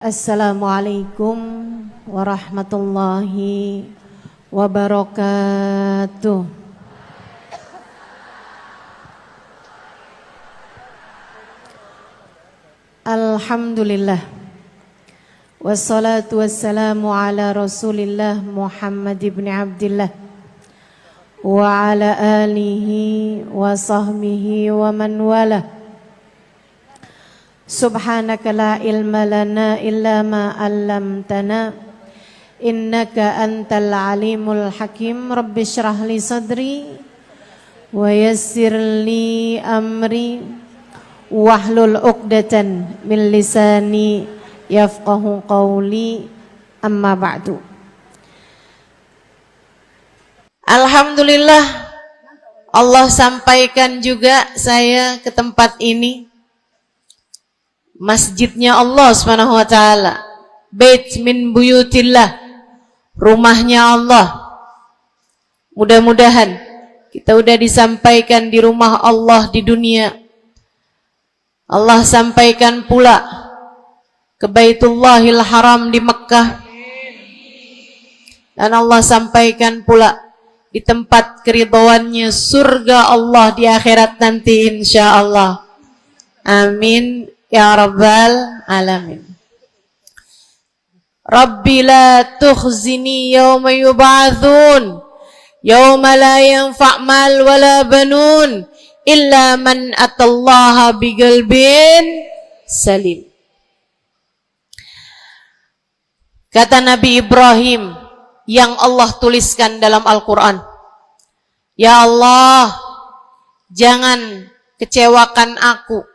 Assalamualaikum warahmatullahi wabarakatuh. Alhamdulillah. Wassalatu wassalamu ala Rasulillah Muhammad ibn Abdillah wa ala alihi wa sahbihi wa man wala. Subhanaka la ilma lana illa ma 'allamtana innaka antal alimul hakim. Rabbi shrah li sadri wa yassir li amri wahlul 'uqdatan min lisani yafqahu qawli. Amma ba'du. Alhamdulillah, Allah sampaikan juga saya ke tempat ini. Masjidnya Allah Subhanahu wa taala, bait min buyutillah, rumahnya Allah. Mudah-mudahan kita udah disampaikan di rumah Allah di dunia. Allah sampaikan pula ke Baitullahil Haram di Mekkah. Dan Allah sampaikan pula di tempat keridhaannya, surga Allah di akhirat nanti insyaallah. Amin ya rabbal alamin. Rabbi la tukhzini yawma yub'atsun yawma la yanfa' mal wala banun illa man atallaha biqalbin salim. Kata Nabi Ibrahim yang Allah tuliskan dalam Al-Quran, ya Allah, jangan kecewakan aku,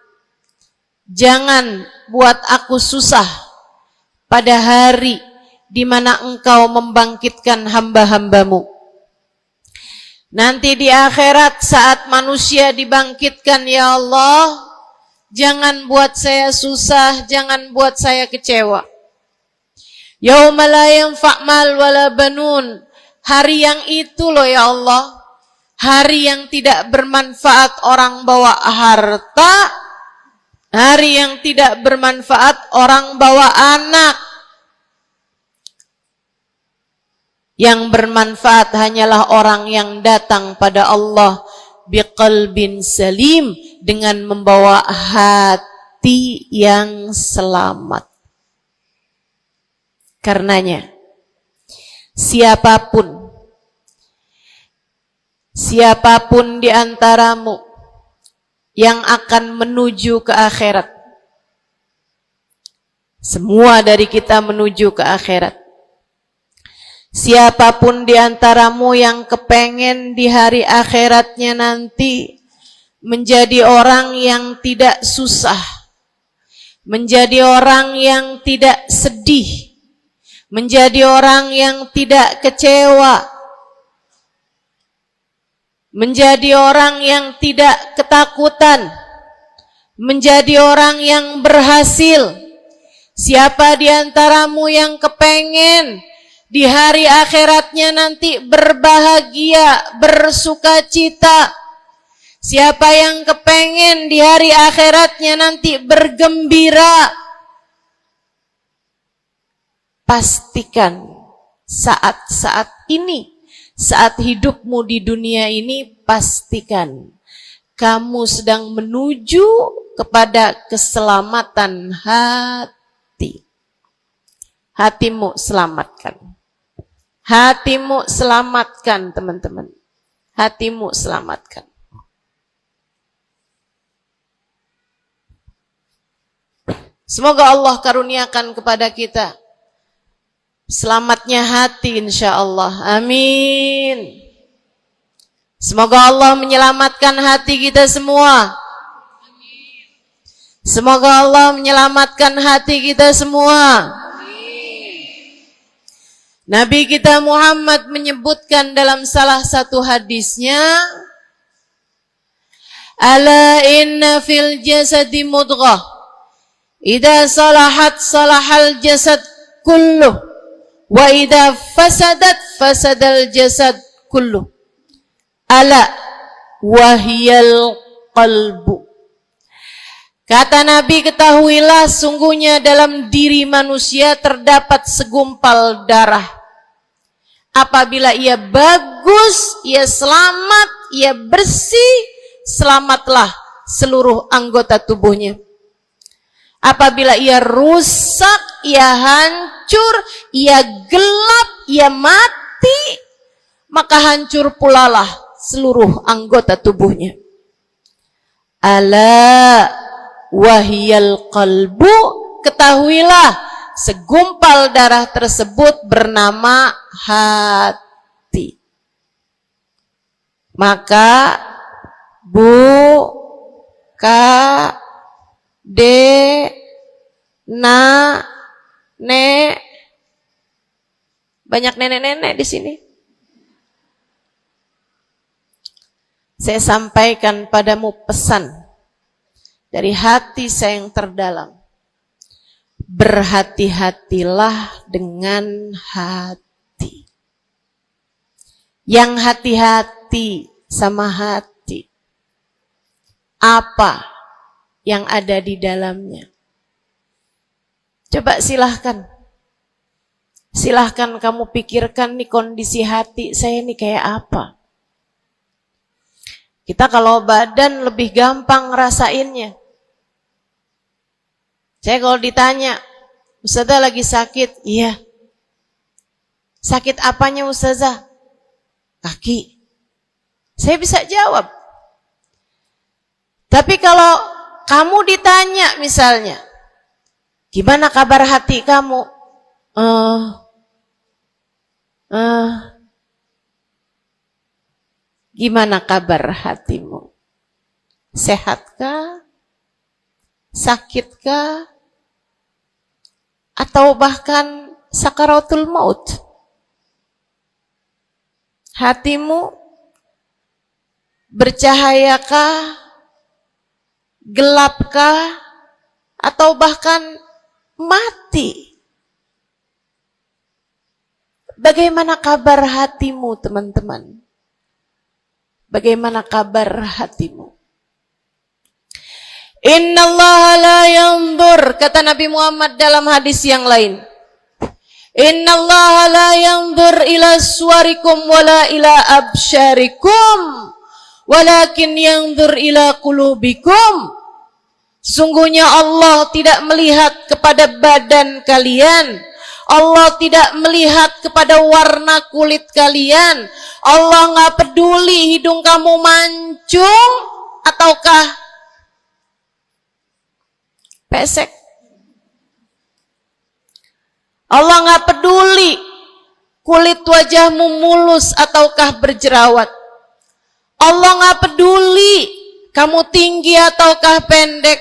jangan buat aku susah pada hari di mana engkau membangkitkan hamba-hambamu. Nanti di akhirat saat manusia dibangkitkan, ya Allah, jangan buat saya susah, jangan buat saya kecewa. Yauma la yanfa' mal wala banun. Hari yang itu loh ya Allah, hari yang tidak bermanfaat orang bawa harta, hari yang tidak bermanfaat orang bawa anak. Yang bermanfaat hanyalah orang yang datang pada Allah biqalbin salim, dengan membawa hati yang selamat. Karenanya siapapun di antaramu yang akan menuju ke akhirat, semua dari kita menuju ke akhirat. Siapapun di antaramu yang kepengen di hari akhiratnya nanti menjadi orang yang tidak susah, menjadi orang yang tidak sedih, menjadi orang yang tidak kecewa, menjadi orang yang tidak ketakutan, menjadi orang yang berhasil. Siapa di antaramu yang kepengen di hari akhiratnya nanti berbahagia, bersukacita? Siapa yang kepengen di hari akhiratnya nanti bergembira? Pastikan saat-saat ini, saat hidupmu di dunia ini, pastikan kamu sedang menuju kepada keselamatan hati. Hatimu selamatkan. Hatimu selamatkan, teman-teman. Hatimu selamatkan. Semoga Allah karuniakan kepada kita selamatnya hati insyaallah. Amin. Semoga Allah menyelamatkan hati kita semua. Semoga Allah menyelamatkan hati kita semua. Nabi kita Muhammad menyebutkan dalam salah satu hadisnya, ala inna fil jasadi mudghah, idza salahat salahal jasad kulluh, wa idza fasadat fasadal jasad kulluh, ala wahiyal qalbu. Kata Nabi, ketahuilah sungguhnya dalam diri manusia terdapat segumpal darah. Apabila ia bagus, ia selamat, ia bersih, selamatlah seluruh anggota tubuhnya. Apabila ia rusak, ia hancur, ia gelap, ia mati, maka hancur pulalah seluruh anggota tubuhnya. Ala wahiyal qalbu, ketahuilah segumpal darah tersebut bernama hati. Maka nek, banyak nenek-nenek di sini. Saya sampaikan padamu pesan dari hati saya yang terdalam. Berhati-hatilah dengan hati. Yang hati-hati sama hati. Apa yang ada di dalamnya? Coba silahkan. Silahkan kamu pikirkan nih kondisi hati saya nih kayak apa. Kita kalau badan lebih gampang ngerasainnya. Saya kalau ditanya, Ustazah lagi sakit? Iya. Sakit apanya Ustazah? Kaki. Saya bisa jawab. Tapi kalau kamu ditanya misalnya, gimana kabar hati kamu? Gimana kabar hatimu? Sehatkah? Sakitkah? Atau bahkan sakaratul maut? Hatimu bercahayakah? Gelapkah? Atau bahkan mati? Bagaimana kabar hatimu, teman-teman? Bagaimana kabar hatimu? Innallaha la yanzur, kata Nabi Muhammad dalam hadis yang lain. Innallaha la yanzur ila suwarikum wala ila absyarikum, walakin yanzur ila qulubikum. Sungguhnya Allah tidak melihat kepada badan kalian. Allah tidak melihat kepada warna kulit kalian. Allah nggak peduli hidung kamu mancung ataukah pesek. Allah nggak peduli kulit wajahmu mulus ataukah berjerawat. Allah nggak peduli kamu tinggi ataukah pendek.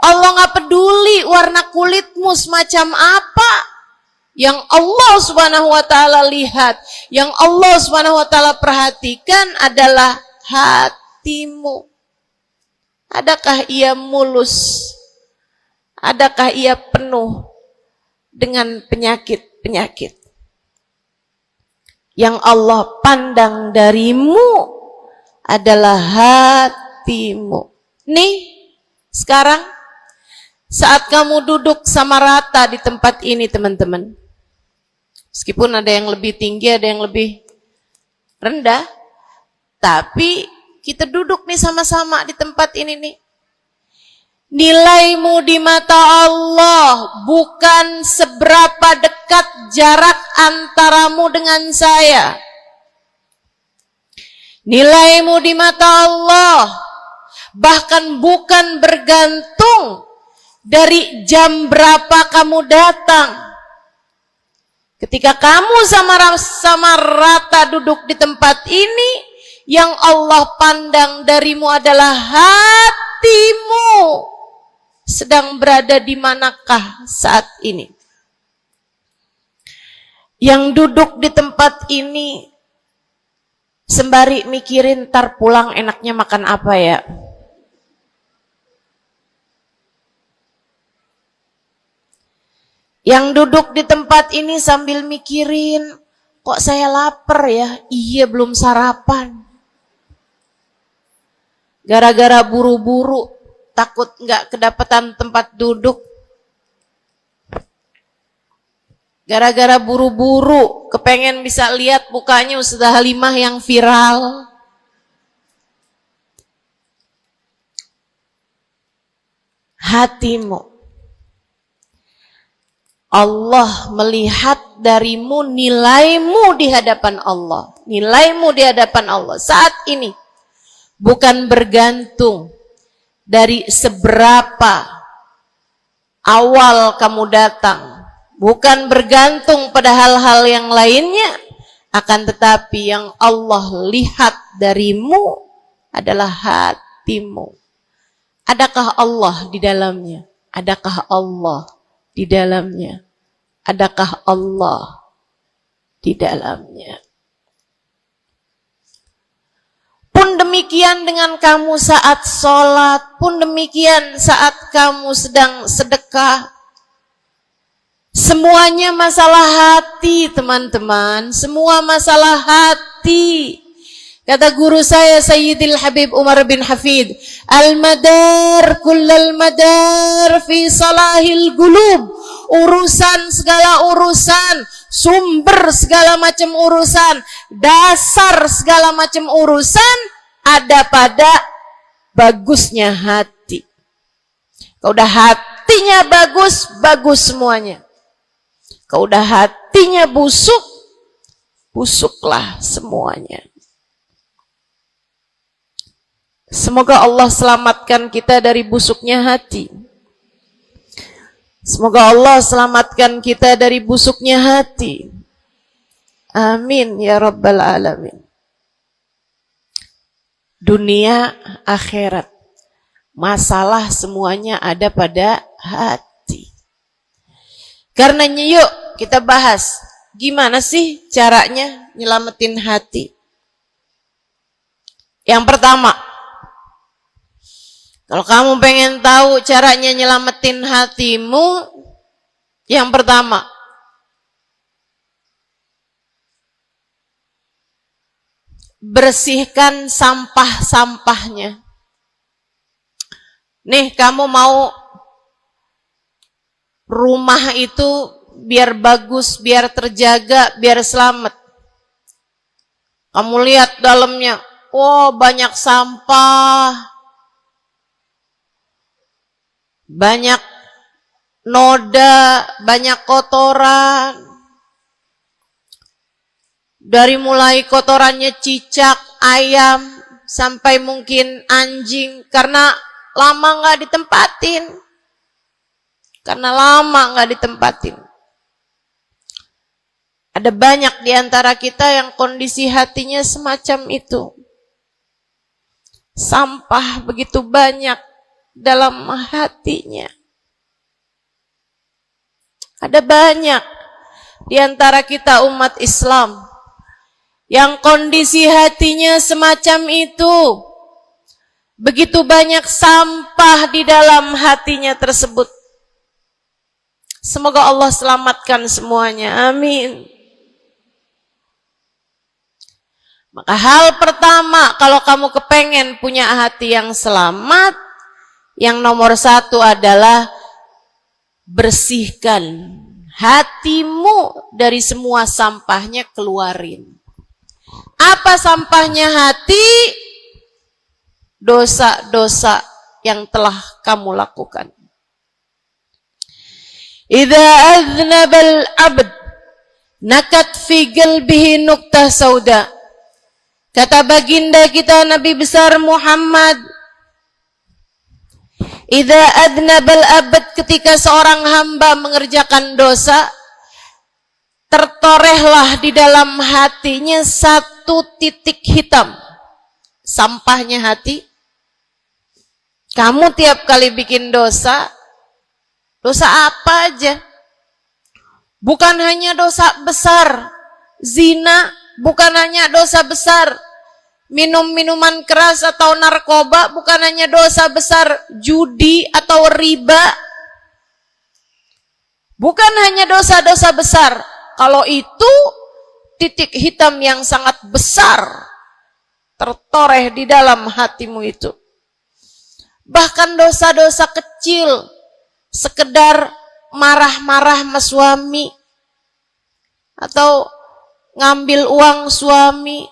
Allah nggak peduli warna kulitmu semacam apa. Yang Allah Subhanahu wa taala lihat, yang Allah Subhanahu wa taala perhatikan adalah hatimu. Adakah ia mulus? Adakah ia penuh dengan penyakit-penyakit? Yang Allah pandang darimu adalah hatimu. Nih, sekarang saat kamu duduk sama rata di tempat ini, teman-teman. Meskipun ada yang lebih tinggi, ada yang lebih rendah, tapi kita duduk nih sama-sama di tempat ini nih. Nilaimu di mata Allah bukan seberapa dekat jarak antaramu dengan saya. Nilaimu di mata Allah bahkan bukan bergantung dari jam berapa kamu datang. Ketika kamu sama rata duduk di tempat ini, yang Allah pandang darimu adalah hatimu. Sedang berada di manakah saat ini? Yang duduk di tempat ini sembari mikirin ntar pulang enaknya makan apa ya? Yang duduk di tempat ini sambil mikirin, kok saya lapar ya? Iya, belum sarapan. Gara-gara buru-buru takut nggak kedapatan tempat duduk. Gara-gara buru-buru, kepengen bisa lihat mukanya Ustazah Halimah yang viral. Hatimu. Allah melihat darimu nilaimu di hadapan Allah. Nilaimu di hadapan Allah saat ini. Bukan bergantung dari seberapa awal kamu datang. Bukan bergantung pada hal-hal yang lainnya, akan tetapi yang Allah lihat darimu adalah hatimu. Adakah Allah di dalamnya? Adakah Allah di dalamnya? Adakah Allah di dalamnya? Pun demikian dengan kamu saat sholat, pun demikian saat kamu sedang sedekah. Semuanya masalah hati, teman-teman. Semua masalah hati. Kata guru saya Sayyidil Habib Umar bin Hafid, al-madar kullal madar fi salahil gulub. Urusan segala urusan, sumber segala macam urusan, dasar segala macam urusan ada pada bagusnya hati. Kalau udah hatinya bagus, bagus semuanya. Kalau udah hatinya busuk, busuklah semuanya. Semoga Allah selamatkan kita dari busuknya hati. Semoga Allah selamatkan kita dari busuknya hati. Amin ya rabbal alamin. Dunia, akhirat, masalah semuanya ada pada hati. Karenanya yuk kita bahas gimana sih caranya nyelamatin hati. Yang pertama, kalau kamu pengen tahu caranya nyelamatin hatimu, yang pertama, bersihkan sampah-sampahnya. Nih, kamu mau rumah itu biar bagus, biar terjaga, biar selamat. Kamu lihat dalamnya, oh banyak sampah, banyak noda, banyak kotoran. Dari mulai kotorannya cicak, ayam, sampai mungkin anjing, karena lama nggak ditempatin. Karena lama nggak ditempatin. Ada banyak di antara kita yang kondisi hatinya semacam itu. Sampah begitu banyak dalam hatinya. Ada banyak di antara kita umat Islam yang kondisi hatinya semacam itu. Begitu banyak sampah di dalam hatinya tersebut. Semoga Allah selamatkan semuanya. Amin. Maka hal pertama, kalau kamu kepengen punya hati yang selamat, yang nomor satu adalah bersihkan hatimu dari semua sampahnya, keluarin. Apa sampahnya hati? Dosa-dosa yang telah kamu lakukan. Idza aznabal abd nakat fi qalbihi nuqtah sauda. Kata baginda kita Nabi besar Muhammad, idza aznabal abd, ketika seorang hamba mengerjakan dosa, tertorehlah di dalam hatinya satu titik hitam. Sampahnya hati. Kamu tiap kali bikin dosa, dosa apa aja? Bukan hanya dosa besar, zina, bukan hanya dosa besar, minum minuman keras atau narkoba, bukan hanya dosa besar, judi atau riba. Bukan hanya dosa-dosa besar. Kalau itu titik hitam yang sangat besar tertoreh di dalam hatimu itu. Bahkan dosa-dosa kecil, sekedar marah-marah sama suami, atau ngambil uang suami.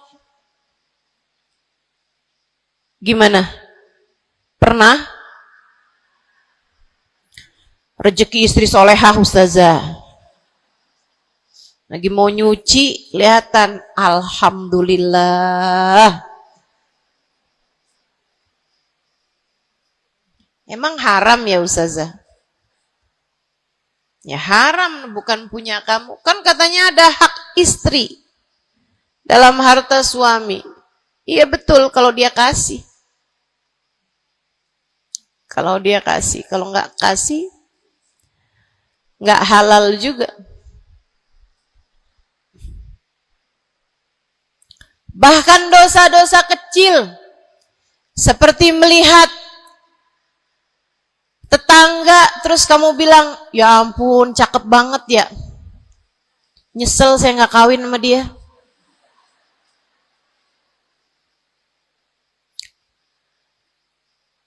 Gimana? Pernah? Rezeki istri solehah ustazah. Lagi mau nyuci, kelihatan. Alhamdulillah. Emang haram ya ustazah? Ya haram, bukan punya kamu. Kan katanya ada hak istri dalam harta suami. Iya betul kalau dia kasih. Kalau dia kasih, kalau nggak kasih, nggak halal juga. Bahkan dosa-dosa kecil, seperti melihat tetangga, terus kamu bilang, ya ampun, cakep banget ya. Nyesel saya nggak kawin sama dia.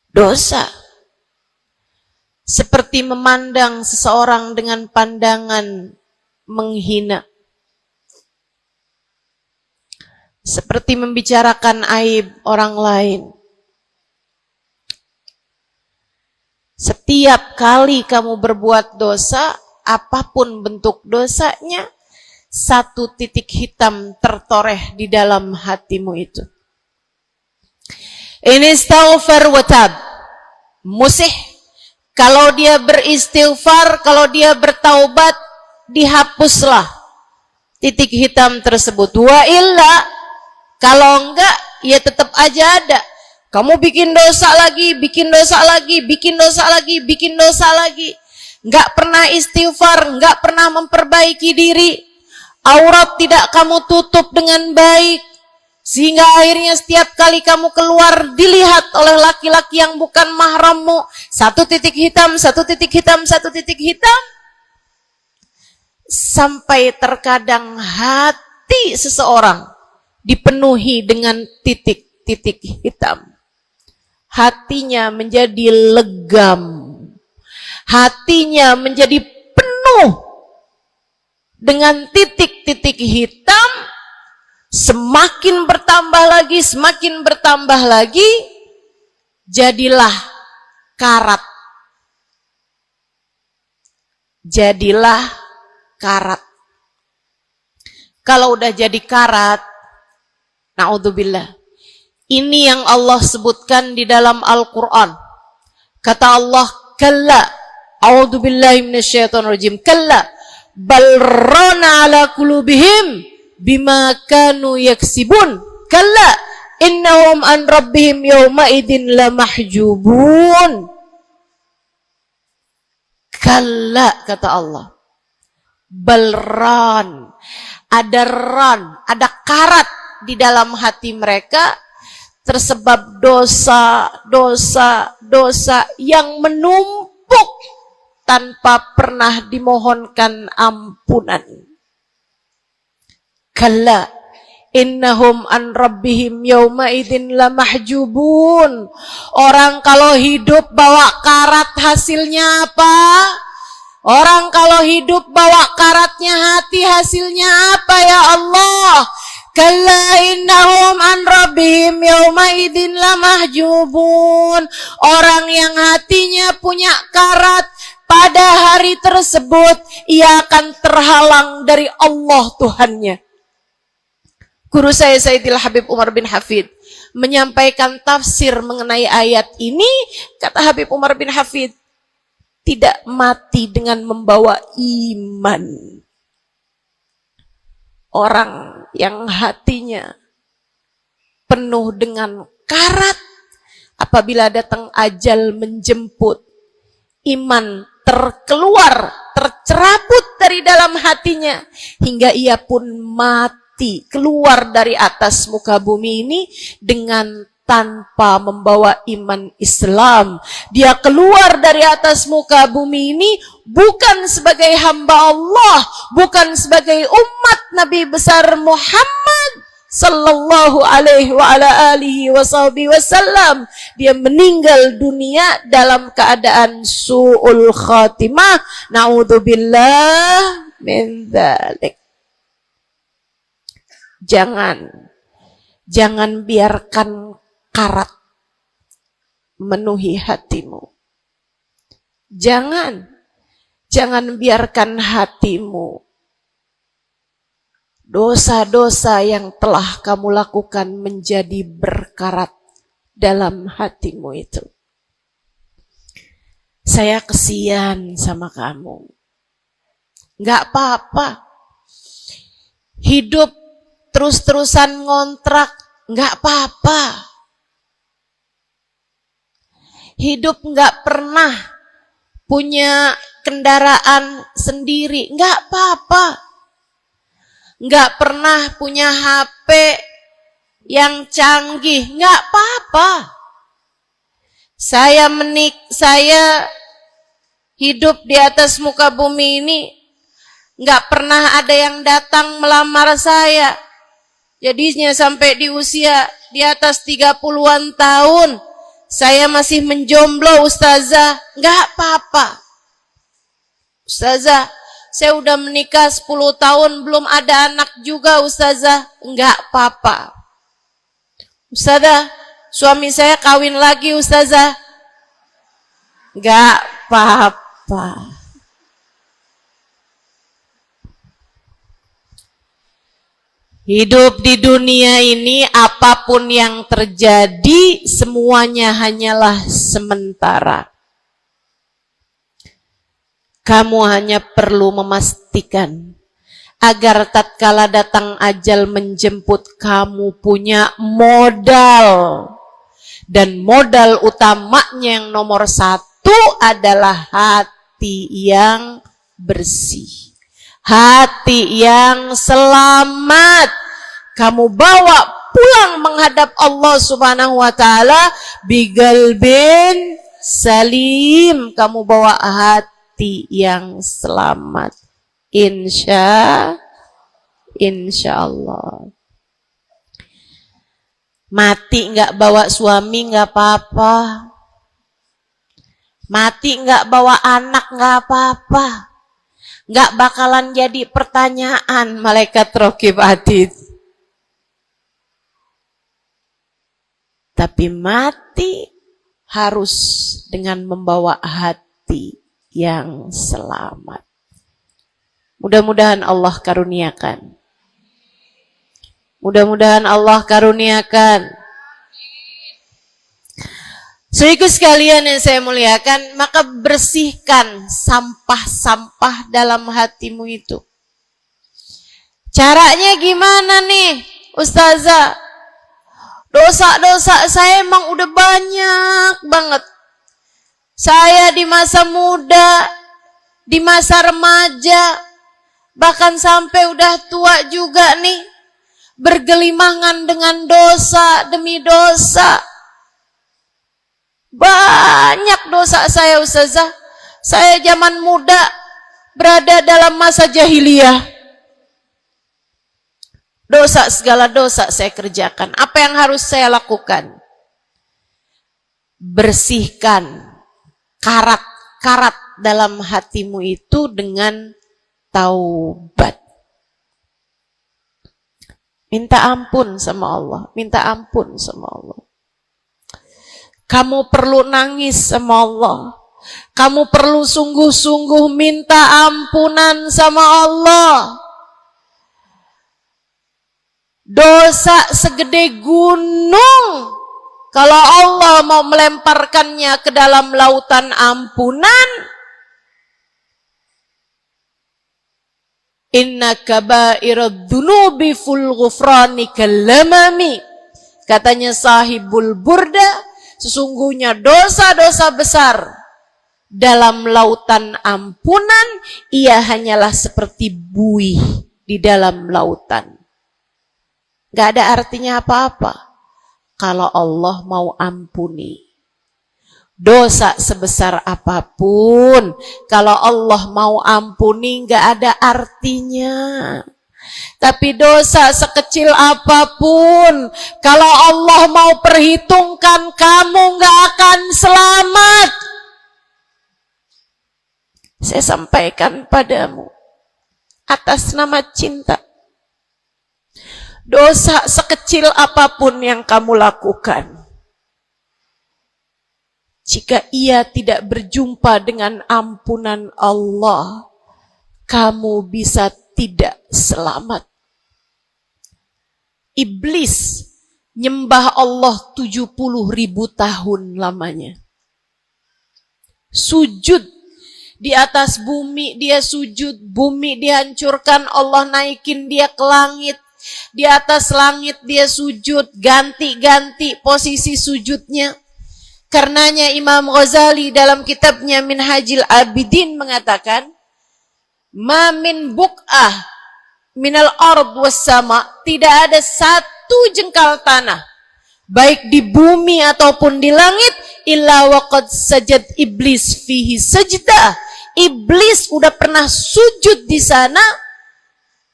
Dosa. Seperti memandang seseorang dengan pandangan menghina. Seperti membicarakan aib orang lain. Setiap kali kamu berbuat dosa, apapun bentuk dosanya, satu titik hitam tertoreh di dalam hatimu itu. Ini istighfar wa tab. Musih. Kalau dia beristighfar, kalau dia bertaubat, dihapuslah titik hitam tersebut. Wa illa, kalau enggak, ya tetap aja ada. Kamu bikin dosa lagi, bikin dosa lagi, bikin dosa lagi, bikin dosa lagi. Enggak pernah istighfar, enggak pernah memperbaiki diri. Aurat tidak kamu tutup dengan baik. Sehingga akhirnya setiap kali kamu keluar dilihat oleh laki-laki yang bukan mahrammu. Satu titik hitam, satu titik hitam, satu titik hitam. Sampai terkadang hati seseorang dipenuhi dengan titik-titik hitam. Hatinya menjadi legam. Hatinya menjadi penuh dengan titik-titik hitam. Semakin bertambah lagi, semakin bertambah lagi, jadilah karat. Jadilah karat. Kalau udah jadi karat, na'udzubillah. Ini yang Allah sebutkan di dalam Al-Quran. Kata Allah, kalla, a'udzubillahi minasyaitonirrajim, kalla, bal rana ala qulubihim bima kanu yaksibun, kalla innahum an rabbihim yawma idin lamahjubun. Kalla, kata Allah, balran, ada ran, ada karat di dalam hati mereka tersebab dosa yang menumpuk tanpa pernah dimohonkan ampunan. Kalla innahum an rabbihim yawma idzin lamahjubun. Orang kalau hidup bawa karat hasilnya apa? Orang kalau hidup bawa karatnya hati hasilnya apa ya Allah? Kalla innahum an rabbihim yawma idzin lamahjubun. Orang yang hatinya punya karat, pada hari tersebut ia akan terhalang dari Allah Tuhannya. Guru saya Sayyidil Habib Umar bin Hafid menyampaikan tafsir mengenai ayat ini. Kata Habib Umar bin Hafid, tidak mati dengan membawa iman. Orang yang hatinya penuh dengan karat, apabila datang ajal menjemput, iman tercerabut dari dalam hatinya, hingga ia pun mati, keluar dari atas muka bumi ini dengan tanpa membawa iman Islam. Dia keluar dari atas muka bumi ini bukan sebagai hamba Allah, bukan sebagai umat Nabi besar Muhammad sallallahu alaihi wa ala alihi wasallam. Dia meninggal dunia dalam keadaan su'ul khatimah. Na'udzubillah min dzalik. Jangan biarkan karat memenuhi hatimu. Jangan biarkan hatimu dosa-dosa yang telah kamu lakukan menjadi berkarat dalam hatimu itu. Saya kesian sama kamu. Gak apa-apa. Hidup terus-terusan ngontrak, gak apa-apa. Hidup gak pernah punya kendaraan sendiri, gak apa-apa. Gak pernah punya HP yang canggih, gak apa-apa. Saya hidup di atas muka bumi ini, gak pernah ada yang datang melamar saya. Jadinya sampai di usia di atas 30-an tahun, saya masih menjomblo, Ustazah. Gak apa-apa. Ustazah, saya udah menikah 10 tahun, belum ada anak juga, Ustazah. Enggak apa-apa. Ustazah, suami saya kawin lagi, Ustazah. Enggak apa-apa. Hidup di dunia ini, apapun yang terjadi, semuanya hanyalah sementara. Kamu hanya perlu memastikan agar tatkala datang ajal menjemput, kamu punya modal. Dan modal utamanya yang nomor 1 adalah hati yang bersih. Hati yang selamat. Kamu bawa pulang menghadap Allah Subhanahu wa ta'ala bigalbin salim. Kamu bawa hati yang selamat, insya Allah. Mati nggak bawa suami nggak apa-apa, mati nggak bawa anak nggak apa-apa, nggak bakalan jadi pertanyaan malaikat raqib atid. Tapi mati harus dengan membawa hati yang selamat. Mudah-mudahan Allah karuniakan. Mudah-mudahan Allah karuniakan. Saudaraku sekalian yang saya muliakan, maka bersihkan sampah-sampah dalam hatimu itu. Caranya gimana nih, Ustazah? Dosa-dosa saya emang udah banyak banget. Saya di masa muda, di masa remaja, bahkan sampai udah tua juga nih, bergelimangan dengan dosa demi dosa. Banyak dosa saya, Ustazah. Saya zaman muda berada dalam masa jahiliyah. Dosa, segala dosa saya kerjakan. Apa yang harus saya lakukan? Bersihkan karat-karat dalam hatimu itu dengan taubat. Minta ampun sama Allah. Minta ampun sama Allah. Kamu perlu nangis sama Allah. Kamu perlu sungguh-sungguh minta ampunan sama Allah. Dosa segede gunung, kalau Allah mau melemparkannya ke dalam lautan ampunan, inna kaba'irad dunubi ful ghufrani kalamami. Katanya sahibul burda, sesungguhnya dosa-dosa besar dalam lautan ampunan, ia hanyalah seperti buih di dalam lautan. Gak ada artinya apa-apa kalau Allah mau ampuni. Dosa sebesar apapun, kalau Allah mau ampuni gak ada artinya. Tapi dosa sekecil apapun, kalau Allah mau perhitungkan, kamu gak akan selamat. Saya sampaikan padamu atas nama cinta. Dosa sekecil apapun yang kamu lakukan, jika ia tidak berjumpa dengan ampunan Allah, kamu bisa tidak selamat. Iblis nyembah Allah 70.000 tahun lamanya. Sujud di atas bumi, dia sujud, bumi dihancurkan, Allah naikin dia ke langit. Di atas langit dia sujud, ganti-ganti posisi sujudnya. Karenanya Imam Ghazali dalam kitabnya Minhajul Abidin mengatakan, ma min buk'ah minal ard was sama, tidak ada satu jengkal tanah baik di bumi ataupun di langit illa waqad sajad iblis fihi sajdah. Iblis udah pernah sujud di sana,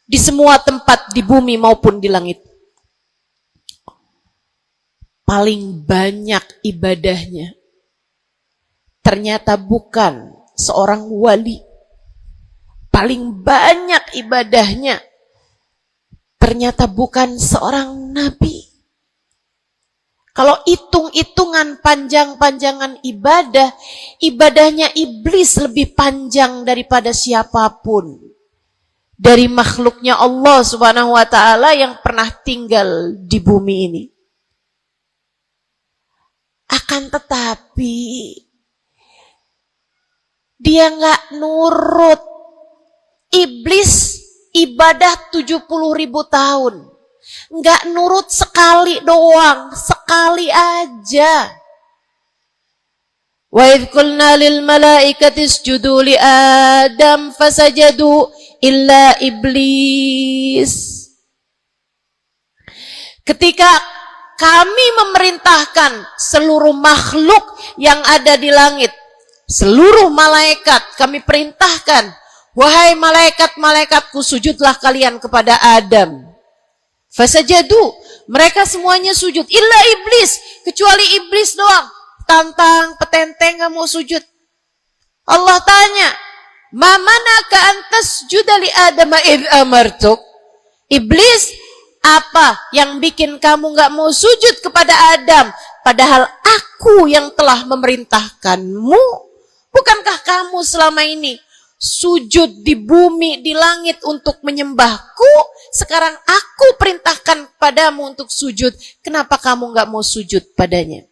di semua tempat di bumi maupun di langit. Paling banyak ibadahnya ternyata bukan seorang wali. Paling banyak ibadahnya ternyata bukan seorang nabi. Kalau hitung-hitungan panjang-panjangan ibadah, ibadahnya iblis lebih panjang daripada siapapun dari makhluknya Allah Subhanahu wa taala yang pernah tinggal di bumi ini. Akan tetapi dia nggak nurut. Iblis ibadah 70.000 tahun. Nggak nurut sekali doang, sekali aja. Wa idh qulna lil malaikati isjudu li Adam fasajadu illa iblis. Ketika kami memerintahkan seluruh makhluk yang ada di langit, seluruh malaikat kami perintahkan, wahai malaikat-malaikatku, sujudlah kalian kepada Adam. Fasajadu, mereka semuanya sujud. Illa iblis, kecuali iblis doang. Tantang, petenteng gak mau sujud. Allah tanya, ma manaka antas judali Adam id amartuk. Iblis, apa yang bikin kamu gak mau sujud kepada Adam? Padahal aku yang telah memerintahkanmu. Bukankah kamu selama ini sujud di bumi, di langit untuk menyembahku? Sekarang aku perintahkan padamu untuk sujud. Kenapa kamu gak mau sujud padanya?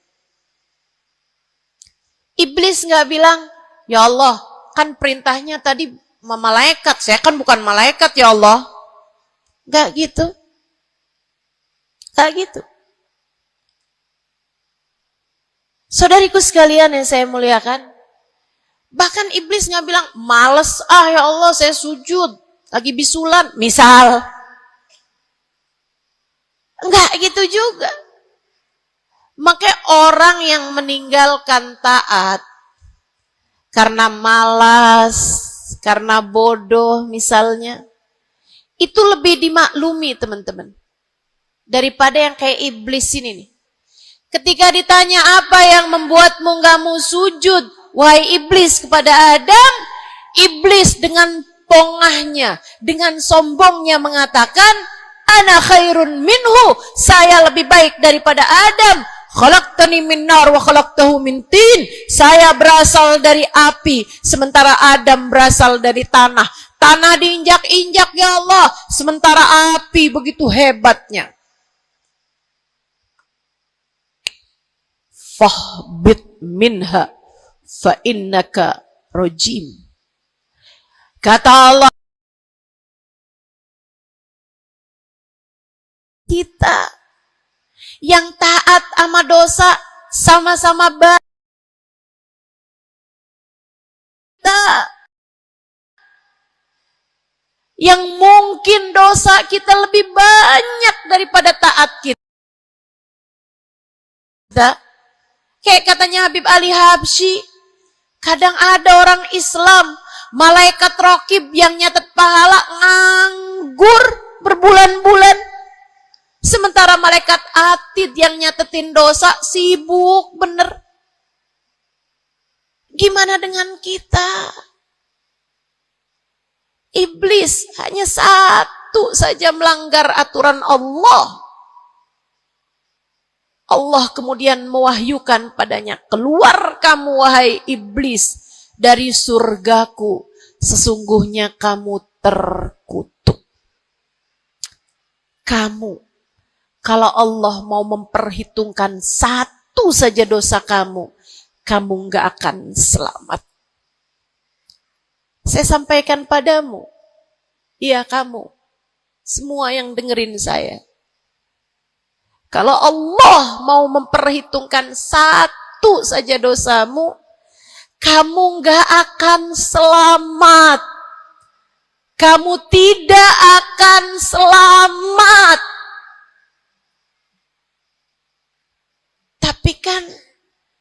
Iblis gak bilang, ya Allah, kan perintahnya tadi malaikat, saya kan bukan malaikat ya Allah. Gak gitu. Gak gitu. Saudariku sekalian yang saya muliakan, bahkan iblis gak bilang, males ya Allah saya sujud, lagi bisulan, misal. Enggak gitu juga. Makanya orang yang meninggalkan taat karena malas, karena bodoh misalnya, itu lebih dimaklumi teman-teman daripada yang kayak iblis ini nih. Ketika ditanya apa yang membuatmu gak mau sujud, wahai iblis, kepada Adam, iblis dengan pongahnya, dengan sombongnya mengatakan, ana khairun minhu, saya lebih baik daripada Adam. Khalaqtani min nar wa khalaqtahu min tin. Saya berasal dari api, sementara Adam berasal dari tanah. Tanah diinjak-injak ya Allah, sementara api begitu hebatnya. Fahbit minha fa innaka rajim. Kata Allah, kita yang taat sama dosa sama-sama baik. Yang mungkin dosa kita lebih banyak daripada taat kita. Kayak katanya Habib Ali Habsyi, kadang ada orang Islam, malaikat raqib yang nyatet pahala nganggur, berbulan-bulan. Sementara malaikat atid yang nyatetin dosa sibuk bener. Gimana dengan kita? Iblis hanya satu saja melanggar aturan Allah. Allah kemudian mewahyukan padanya, keluar kamu wahai iblis dari surgaku, sesungguhnya kamu terkutuk. Kamu, kalau Allah mau memperhitungkan satu saja dosa kamu, kamu nggak akan selamat. Saya sampaikan padamu, iya kamu, semua yang dengerin saya. Kalau Allah mau memperhitungkan satu saja dosamu, kamu nggak akan selamat. Kamu tidak akan selamat. Tapi kan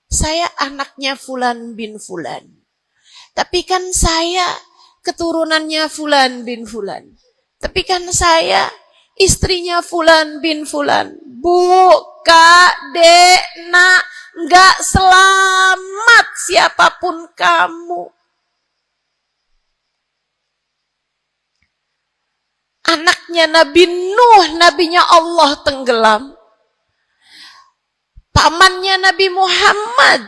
saya anaknya Fulan bin Fulan. Tapi kan saya keturunannya Fulan bin Fulan. Tapi kan saya istrinya Fulan bin Fulan. Bu, Kak, Dek, Nak, nggak selamat siapapun kamu. Anaknya Nabi Nuh, nabinya Allah tenggelam. Pamannya Nabi Muhammad,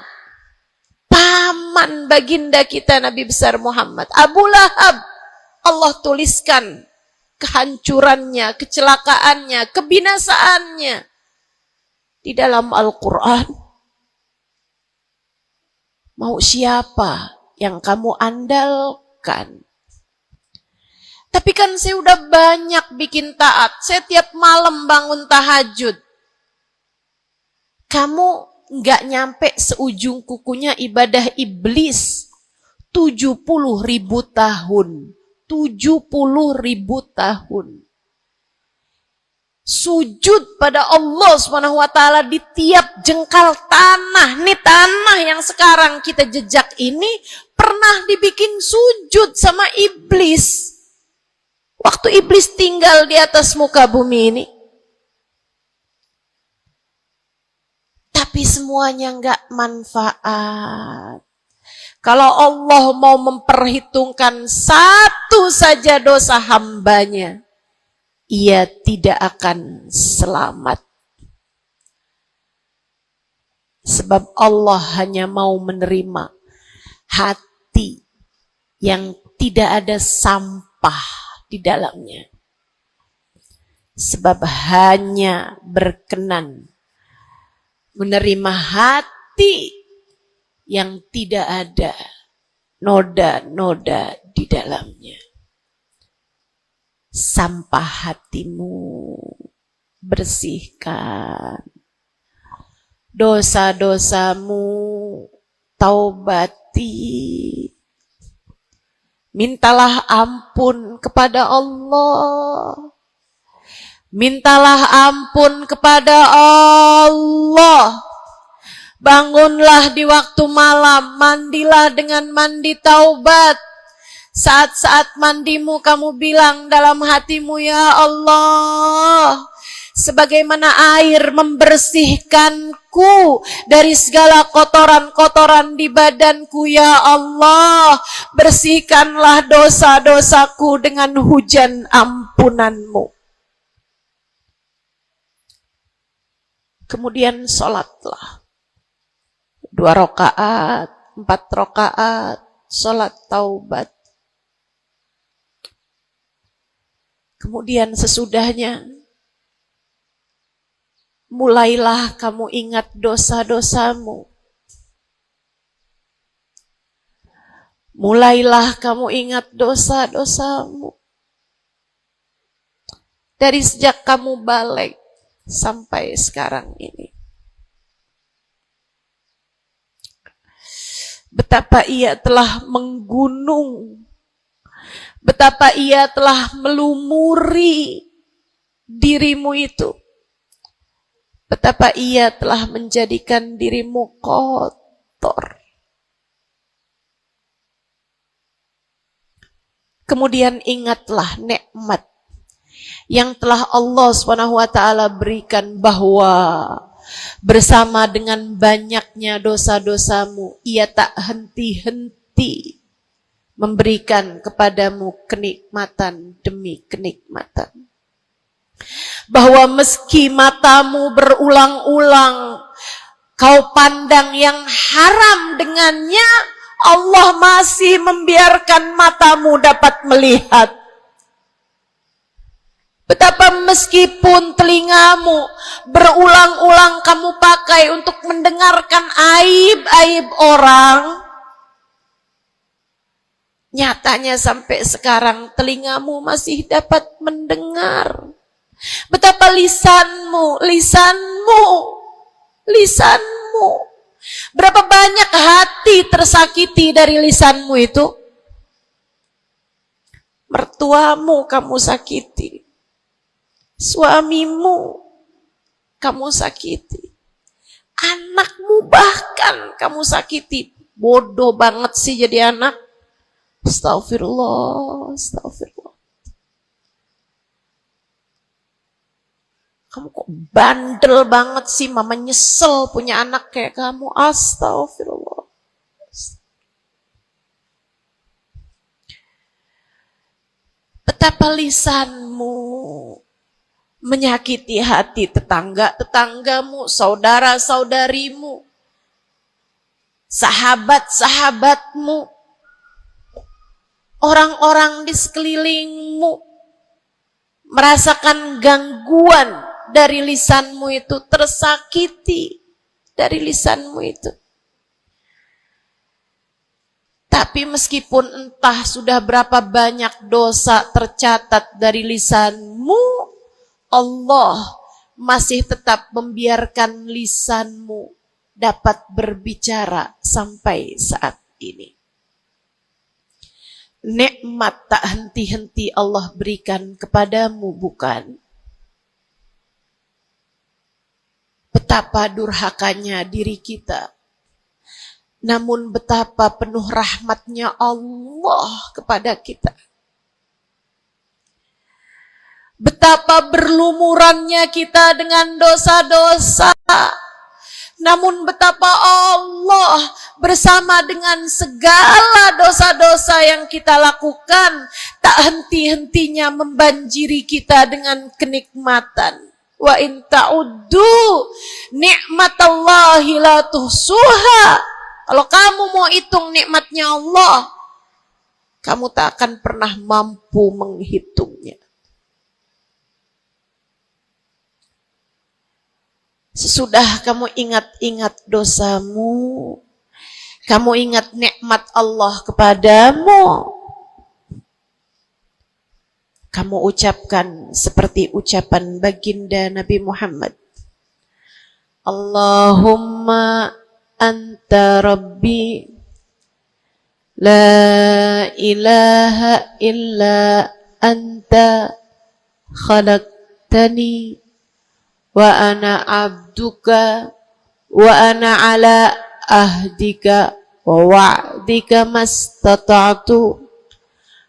paman baginda kita Nabi besar Muhammad, Abu Lahab, Allah tuliskan kehancurannya, kecelakaannya, kebinasaannya di dalam Al-Quran. Mau siapa yang kamu andalkan? Tapi kan saya udah banyak bikin taat, saya tiap malam bangun tahajud. Kamu nggak nyampe seujung kukunya ibadah iblis 70.000 tahun. 70.000 tahun. Sujud pada Allah SWT di tiap jengkal tanah. Nih tanah yang sekarang kita jejak ini pernah dibikin sujud sama iblis. Waktu iblis tinggal di atas muka bumi ini. Tapi semuanya nggak manfaat. Kalau Allah mau memperhitungkan satu saja dosa hambanya, ia tidak akan selamat. Sebab Allah hanya mau menerima hati yang tidak ada sampah di dalamnya. Sebab hanya berkenan menerima hati yang tidak ada noda-noda di dalamnya. Sampah hatimu bersihkan. Dosa-dosamu taubati. Mintalah ampun kepada Allah. Mintalah ampun kepada Allah. Bangunlah di waktu malam, mandilah dengan mandi taubat. Saat-saat mandimu kamu bilang dalam hatimu, ya Allah, sebagaimana air membersihkanku dari segala kotoran-kotoran di badanku, ya Allah, bersihkanlah dosa-dosaku dengan hujan ampunanmu. Kemudian sholatlah. 2 rakaat, 4 rakaat, sholat taubat. Kemudian sesudahnya, mulailah kamu ingat dosa-dosamu. Mulailah kamu ingat dosa-dosamu. Dari sejak kamu balik sampai sekarang ini. Betapa ia telah menggunung, betapa ia telah melumuri dirimu itu, betapa ia telah menjadikan dirimu kotor. Kemudian ingatlah nikmat yang telah Allah SWT berikan, bahwa bersama dengan banyaknya dosa-dosamu, Ia tak henti-henti memberikan kepadamu kenikmatan demi kenikmatan. Bahwa meski matamu berulang-ulang kau pandang yang haram dengannya, Allah masih membiarkan matamu dapat melihat. Betapa meskipun telingamu berulang-ulang kamu pakai untuk mendengarkan aib-aib orang, nyatanya sampai sekarang telingamu masih dapat mendengar. Betapa lisanmu, berapa banyak hati tersakiti dari lisanmu itu. Mertuamu kamu sakiti, suamimu kamu sakiti, anakmu bahkan kamu sakiti. Bodoh banget sih jadi anak. Astagfirullah. Kamu kok bandel banget sih, mama nyesel punya anak kayak kamu. Astagfirullah. Betapa lisanmu menyakiti hati tetanggamu, saudara-saudarimu, sahabat-sahabatmu, orang-orang di sekelilingmu merasakan gangguan dari lisanmu itu, tersakiti dari lisanmu itu. Tapi meskipun entah sudah berapa banyak dosa tercatat dari lisanmu, Allah masih tetap membiarkan lisanmu dapat berbicara sampai saat ini. Nikmat tak henti-henti Allah berikan kepadamu, bukan? Betapa durhakanya diri kita. Namun betapa penuh rahmatnya Allah kepada kita. Betapa berlumurannya kita dengan dosa-dosa. Namun betapa Allah bersama dengan segala dosa-dosa yang kita lakukan, tak henti-hentinya membanjiri kita dengan kenikmatan. Wa in ta'uddu ni'matallahi la tuhsuha. Kalau kamu mau hitung nikmatnya Allah, kamu tak akan pernah mampu menghitungnya. Sesudah kamu ingat-ingat dosamu, kamu ingat nikmat Allah kepadamu, kamu ucapkan seperti ucapan baginda Nabi Muhammad. Allahumma anta rabbi la ilaha illa anta khalaqtani wa ana abduka wa ana ala ahdika wa wa'dika mastata'tu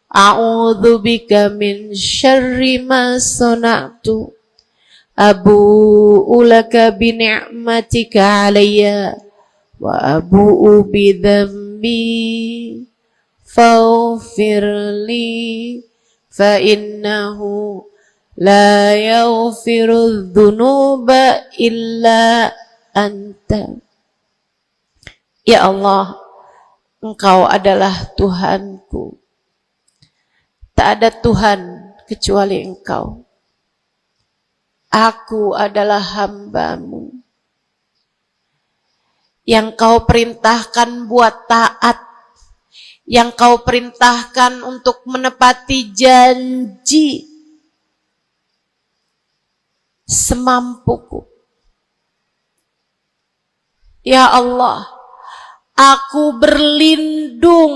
a'udzu bika min syarri ma sana'tu abu'u laka bi ni'matika 'alayya wa abu'u bi dhanbi faghfir li fa innahu la yaghfiru dzunuba illa anta. Ya Allah, Engkau adalah Tuhanku. Tak ada Tuhan kecuali Engkau. Aku adalah hamba-Mu yang Kau perintahkan buat taat, yang Kau perintahkan untuk menepati janji semampuku. Ya Allah, aku berlindung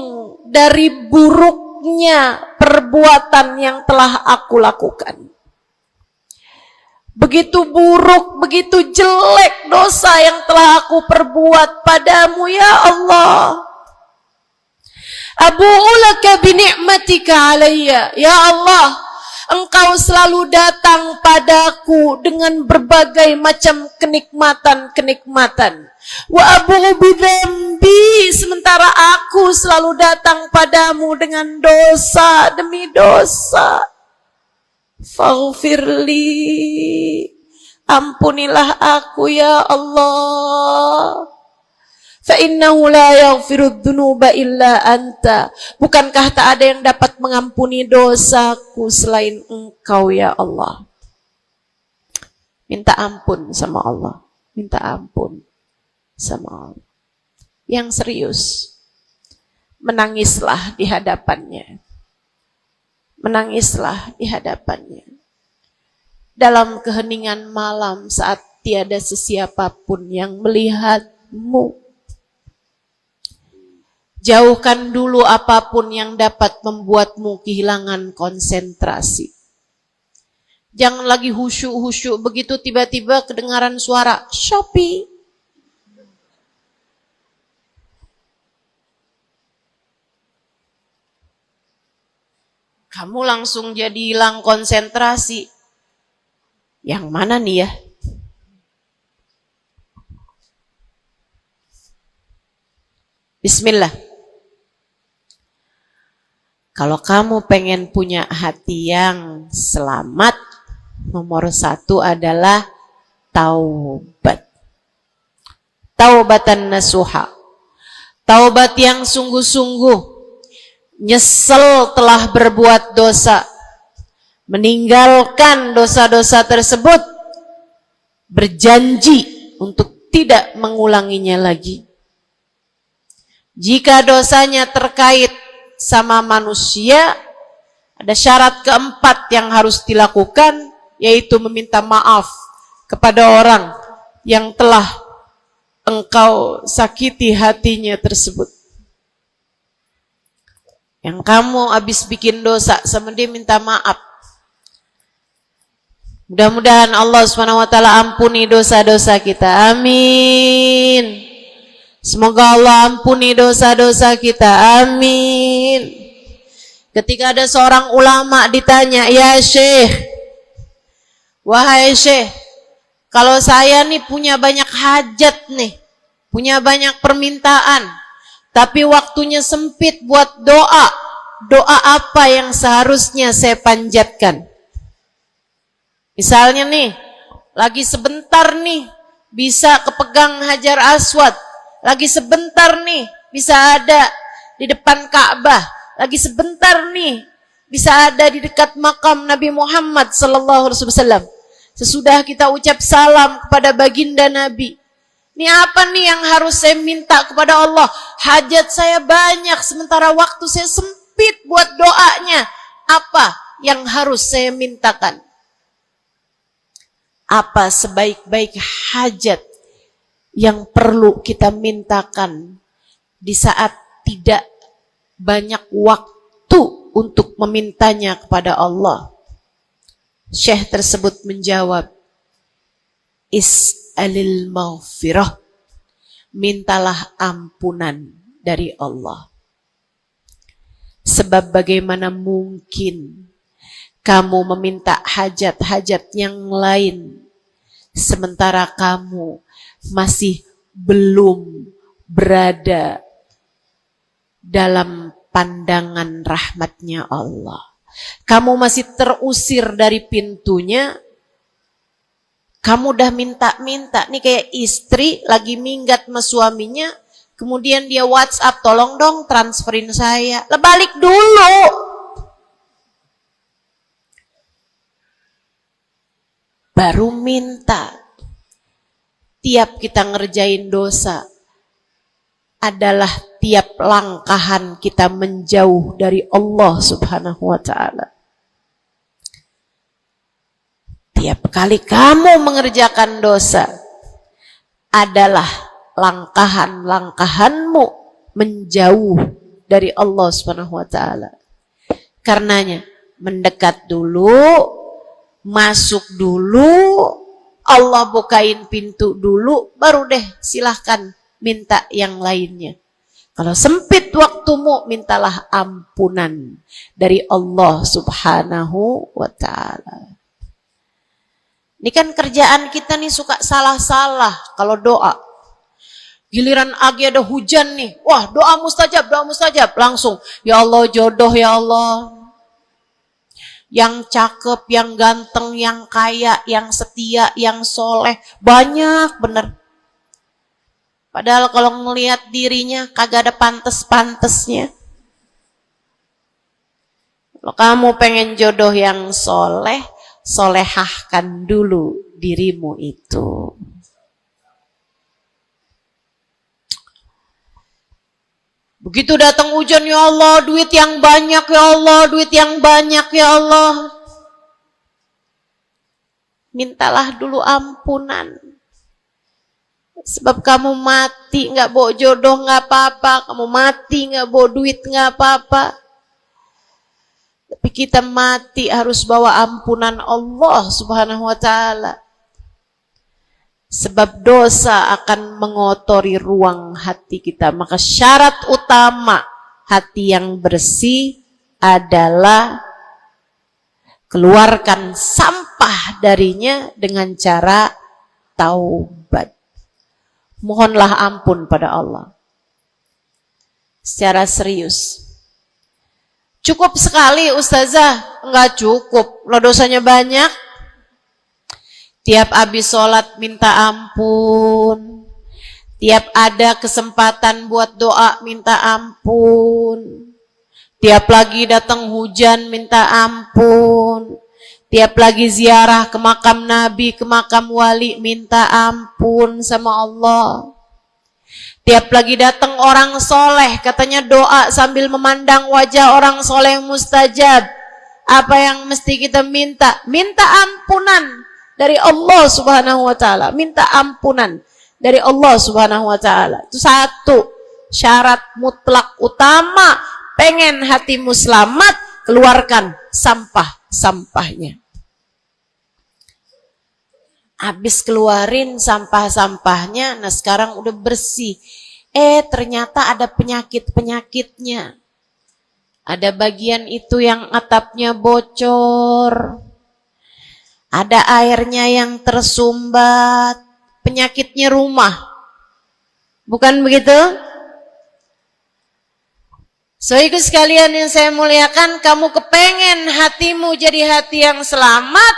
dari buruknya perbuatan yang telah aku lakukan. Begitu buruk, begitu jelek dosa yang telah aku perbuat padamu, ya Allah. Abu'u laka bi ni'matika 'alayya. Ya Allah, Engkau selalu datang padaku dengan berbagai macam kenikmatan-kenikmatan. Wa abu bidzambi, sementara aku selalu datang padamu dengan dosa demi dosa. Faghfirli, ampunilah aku ya Allah. Fa innahu la yaghfirudz dzunuba illa anta. Bukankah tak ada yang dapat mengampuni dosaku selain Engkau ya Allah. Minta ampun sama Allah. Minta ampun sama Allah. Yang serius, menangislah di hadapannya. Menangislah di hadapannya. Dalam keheningan malam saat tiada sesiapapun yang melihatmu. Jauhkan dulu apapun yang dapat membuatmu kehilangan konsentrasi. Jangan lagi khusyuk-khusyuk begitu tiba-tiba kedengaran suara Shopee. Kamu langsung jadi hilang konsentrasi. Yang mana nih ya? Bismillah. Kalau kamu pengen punya hati yang selamat, nomor 1 adalah taubat. Taubatan nasuha. Taubat yang sungguh-sungguh. Nyesel telah berbuat dosa, meninggalkan dosa-dosa tersebut, berjanji untuk tidak mengulanginya lagi. Jika dosanya terkait sama manusia, ada syarat keempat yang harus dilakukan, yaitu meminta maaf kepada orang yang telah engkau sakiti hatinya tersebut. Yang kamu habis bikin dosa sama dia, minta maaf. Mudah-mudahan Allah SWT ampuni dosa-dosa kita. Amin. Semoga Allah ampuni dosa-dosa kita. Amin. Ketika ada seorang ulama ditanya, ya Syekh, wahai Syekh, kalau saya nih punya banyak hajat nih, punya banyak permintaan, tapi waktunya sempit buat doa. Doa apa yang seharusnya saya panjatkan? Misalnya nih, lagi sebentar nih bisa kepegang Hajar Aswad. Lagi sebentar nih bisa ada di depan Ka'bah. Lagi sebentar nih bisa ada di dekat makam Nabi Muhammad SAW. Sesudah kita ucap salam kepada baginda Nabi. Ini apa nih yang harus saya minta kepada Allah? Hajat saya banyak, sementara waktu saya sempit buat doanya. Apa yang harus saya mintakan? Apa sebaik-baik hajat yang perlu kita mintakan di saat tidak banyak waktu untuk memintanya kepada Allah? Syekh tersebut menjawab, Is'alil maghfirah, mintalah ampunan dari Allah. Sebab bagaimana mungkin kamu meminta hajat-hajat yang lain sementara kamu masih belum berada dalam pandangan rahmatnya Allah. Kamu masih terusir dari pintunya. Kamu udah minta-minta, nih kayak istri lagi minggat sama suaminya, kemudian dia WhatsApp, tolong dong transferin saya. Lah balik dulu. Baru minta. Tiap kita ngerjain dosa adalah tiap langkahan kita menjauh dari Allah Subhanahu wa ta'ala. Tiap kali kamu mengerjakan dosa adalah langkahan-langkahanmu menjauh dari Allah Subhanahu wa ta'ala. Karenanya mendekat dulu, masuk dulu, Allah bukain pintu dulu, baru deh silahkan minta yang lainnya. Kalau sempit waktumu, mintalah ampunan dari Allah Subhanahu wa ta'ala. Ini kan kerjaan kita nih suka salah-salah kalau doa. Giliran lagi ada hujan nih, wah doa mustajab, langsung. Ya Allah jodoh ya Allah. Yang cakep, yang ganteng, yang kaya, yang setia, yang soleh. Banyak bener. Padahal kalau ngelihat dirinya kagak ada pantes-pantesnya. Kalau kamu pengen jodoh yang soleh, solehahkan dulu dirimu itu. Begitu datang hujan, ya Allah, duit yang banyak ya Allah, duit yang banyak ya Allah. Mintalah dulu ampunan. Sebab kamu mati nggak bawa jodoh nggak apa-apa, kamu mati nggak bawa duit nggak apa-apa. Tapi kita mati harus bawa ampunan Allah Subhanahu wa ta'ala. Sebab dosa akan mengotori ruang hati kita. Maka syarat utama hati yang bersih adalah keluarkan sampah darinya dengan cara taubat. Mohonlah ampun pada Allah. Secara serius. Cukup sekali Ustazah? Enggak cukup. Lo dosanya banyak. Tiap habis sholat minta ampun. Tiap ada kesempatan buat doa minta ampun. Tiap lagi datang hujan minta ampun. Tiap lagi ziarah ke makam Nabi, ke makam wali, minta ampun sama Allah. Tiap lagi datang orang soleh, katanya doa sambil memandang wajah orang soleh mustajab. Apa yang mesti kita minta? Minta ampunan dari Allah Subhanahu wa ta'ala. Minta ampunan dari Allah Subhanahu wa ta'ala. Itu satu syarat mutlak utama. Pengen hatimu selamat, keluarkan sampah-sampahnya. Habis keluarin sampah-sampahnya, nah sekarang udah bersih. Ternyata ada penyakit-penyakitnya. Ada bagian itu yang atapnya bocor. Ada airnya yang tersumbat. Penyakitnya rumah. Bukan begitu? Saudaraku sekalian yang saya muliakan, kamu kepengen hatimu jadi hati yang selamat,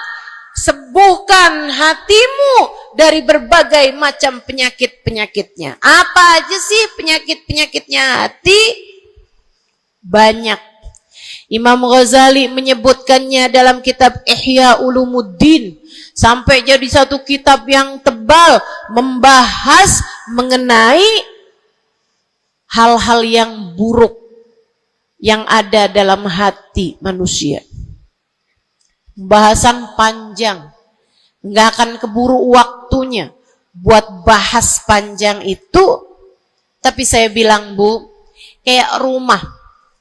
sembuhkan hatimu dari berbagai macam penyakit-penyakitnya. Apa aja sih penyakit-penyakitnya hati? Banyak. Imam Ghazali menyebutkannya dalam kitab Ihya Ulumuddin. Sampai jadi satu kitab yang tebal membahas mengenai hal-hal yang buruk yang ada dalam hati manusia. Pembahasan panjang, nggak akan keburu waktunya buat bahas panjang itu. Tapi saya bilang, Bu, kayak rumah.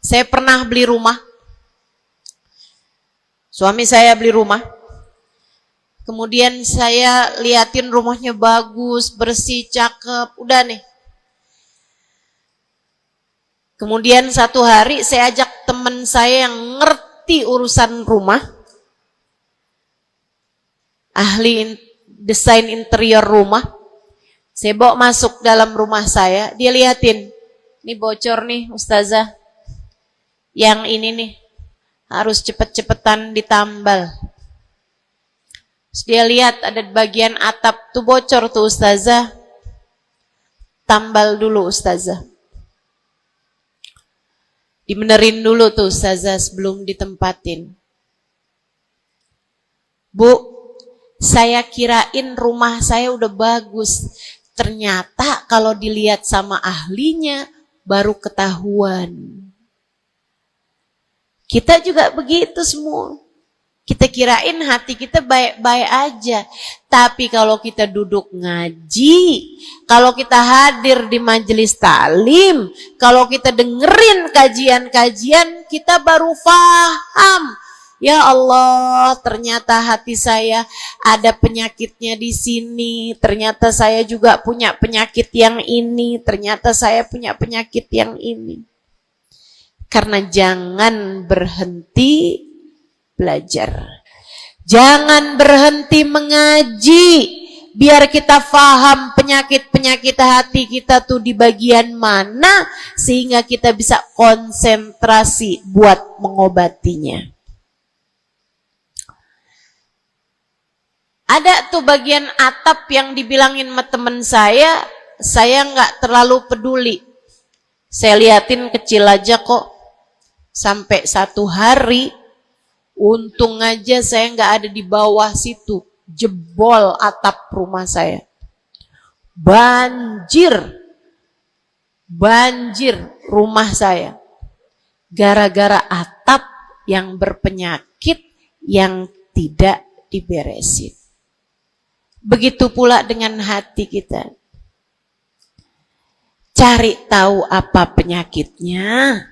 Saya pernah beli rumah. Suami saya beli rumah. Kemudian saya liatin rumahnya bagus, bersih, cakep, udah nih. Kemudian satu hari saya ajak teman saya yang ngerti urusan rumah, ahli desain interior rumah. Saya bawa masuk dalam rumah saya, dia liatin, ini bocor nih Ustazah, yang ini nih harus cepet-cepetan ditambal. Terus dia lihat ada bagian atap tuh bocor tuh Ustazah, tambal dulu Ustazah, dibenerin dulu tuh Ustazah sebelum ditempatin. Bu, saya kirain rumah saya udah bagus. Ternyata kalau dilihat sama ahlinya baru ketahuan. Kita juga begitu semua. Kita kirain hati kita baik-baik aja. Tapi kalau kita duduk ngaji, kalau kita hadir di majelis taklim, kalau kita dengerin kajian-kajian, kita baru paham Ya Allah, ternyata hati saya ada penyakitnya di sini. Ternyata saya juga punya penyakit yang ini. Ternyata saya punya penyakit yang ini. Karena jangan berhenti belajar. Jangan berhenti mengaji. Biar kita faham penyakit-penyakit hati kita tuh di bagian mana. Sehingga kita bisa konsentrasi buat mengobatinya. Ada tuh bagian atap yang dibilangin sama temen saya nggak terlalu peduli. Saya liatin kecil aja kok. Sampai satu hari, untung aja saya nggak ada di bawah situ. Jebol atap rumah saya. Banjir rumah saya. Gara-gara atap yang berpenyakit yang tidak diberesin. Begitu pula dengan hati kita. Cari tahu apa penyakitnya.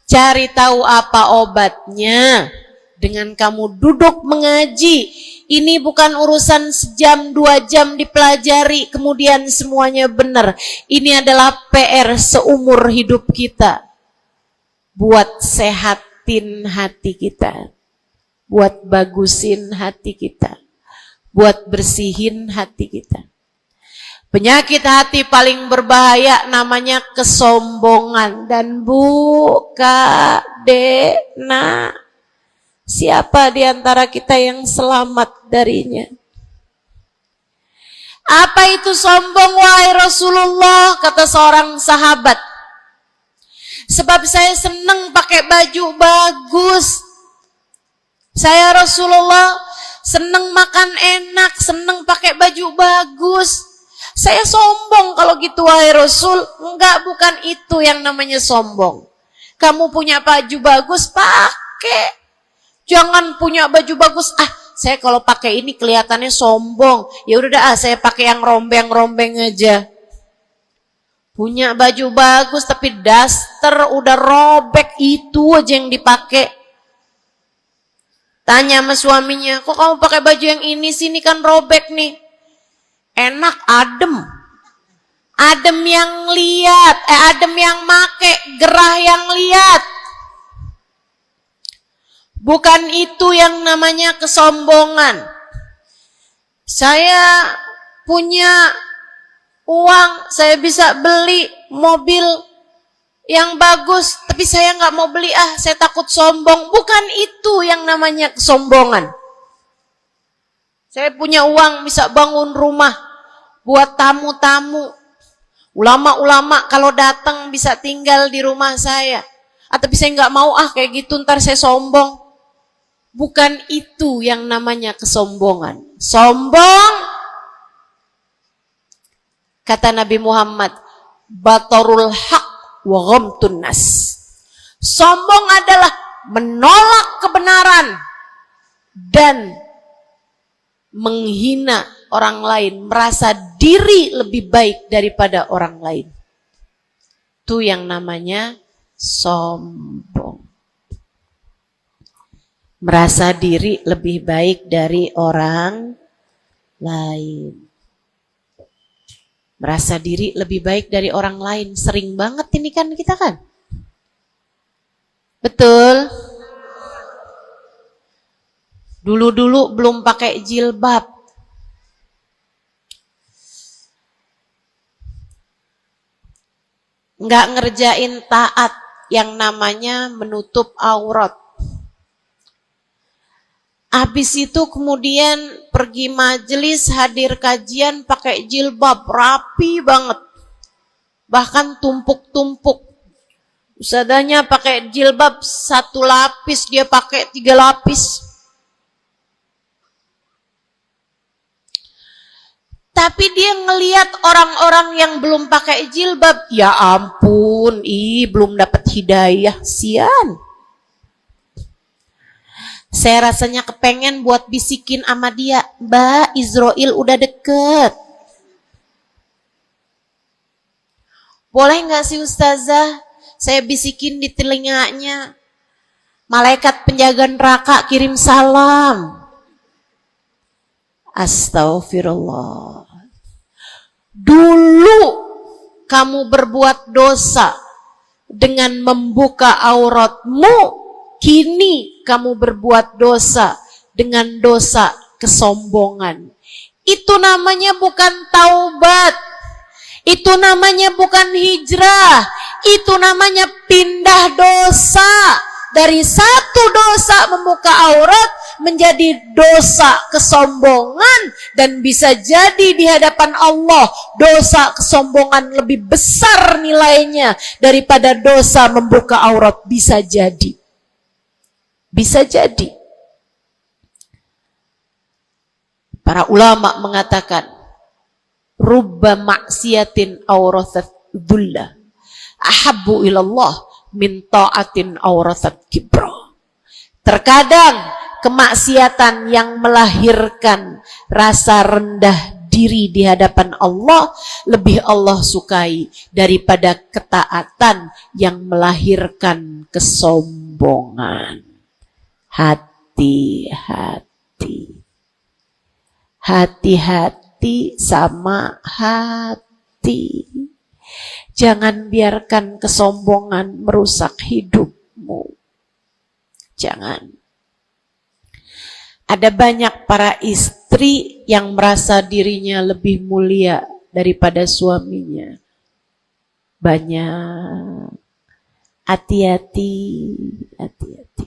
Cari tahu apa obatnya. Dengan kamu duduk mengaji. Ini bukan urusan sejam, 2 jam dipelajari. Kemudian semuanya benar. Ini adalah PR seumur hidup kita. Buat sehatin hati kita. Buat bagusin hati kita. Buat bersihin hati kita. Penyakit hati paling berbahaya namanya kesombongan. Dan Bu, Kak, Dek, Nak, siapa di antara kita yang selamat darinya? Apa itu sombong, wahai Rasulullah? Kata seorang sahabat. Sebab saya senang pakai baju bagus. Saya Rasulullah senang makan enak, senang pakai baju bagus. Saya sombong kalau gitu, wahai Rasul. Enggak, bukan itu yang namanya sombong. Kamu punya baju bagus, pakai. Jangan punya baju bagus. Saya kalau pakai ini kelihatannya sombong. Ya udah dah, saya pakai yang rombeng-rombeng aja. Punya baju bagus tapi daster udah robek, itu aja yang dipakai. Tanya sama suaminya, kok kamu pakai baju yang ini sih, ini kan robek nih. Enak, adem. Adem yang lihat, adem yang make, gerah yang lihat. Bukan itu yang namanya kesombongan. Saya punya uang, saya bisa beli mobil yang bagus, tapi saya nggak mau beli, saya takut sombong. Bukan itu yang namanya kesombongan. Saya punya uang, bisa bangun rumah buat tamu-tamu. Ulama-ulama kalau datang bisa tinggal di rumah saya. Tapi saya nggak mau, kayak gitu ntar saya sombong. Bukan itu yang namanya kesombongan. Sombong, kata Nabi Muhammad, batarul haq wa ghamtun nas. Sombong adalah menolak kebenaran dan menghina orang lain, merasa diri lebih baik daripada orang lain. Itu yang namanya sombong. Merasa diri lebih baik dari orang lain. Merasa diri lebih baik dari orang lain. Sering banget ini kan kita kan. Betul? Dulu-dulu belum pakai jilbab. Nggak ngerjain taat yang namanya menutup aurat. Habis itu kemudian pergi majelis, hadir kajian pakai jilbab, rapi banget. Bahkan tumpuk-tumpuk. Ustadzanya pakai jilbab 1 lapis, dia pakai 3 lapis. Tapi dia ngelihat orang-orang yang belum pakai jilbab, ya ampun, belum dapat hidayah, sian. Saya rasanya kepengen buat bisikin sama dia, Mbak, Israel udah deket. Boleh gak sih Ustazah, saya bisikin di telinganya? Malaikat penjaga neraka kirim salam. Astagfirullah. Dulu kamu berbuat dosa dengan membuka auratmu, kini kamu berbuat dosa dengan dosa kesombongan. Itu namanya bukan taubat. Itu namanya bukan hijrah. Itu namanya pindah dosa. Dari satu dosa membuka aurat menjadi dosa kesombongan, dan bisa jadi di hadapan Allah dosa kesombongan lebih besar nilainya daripada dosa membuka aurat. Bisa jadi. Bisa jadi. Para ulama mengatakan, rubba maksiatin aurathat dhullah ahabbu ilallah min ta'atin aurathat kibra. Terkadang kemaksiatan yang melahirkan rasa rendah diri di hadapan Allah lebih Allah sukai daripada ketaatan yang melahirkan kesombongan. Hati-hati. Hati-hati sama hati. Jangan biarkan kesombongan merusak hidupmu. Jangan. Ada banyak para istri yang merasa dirinya lebih mulia daripada suaminya. Banyak. Hati-hati, hati-hati.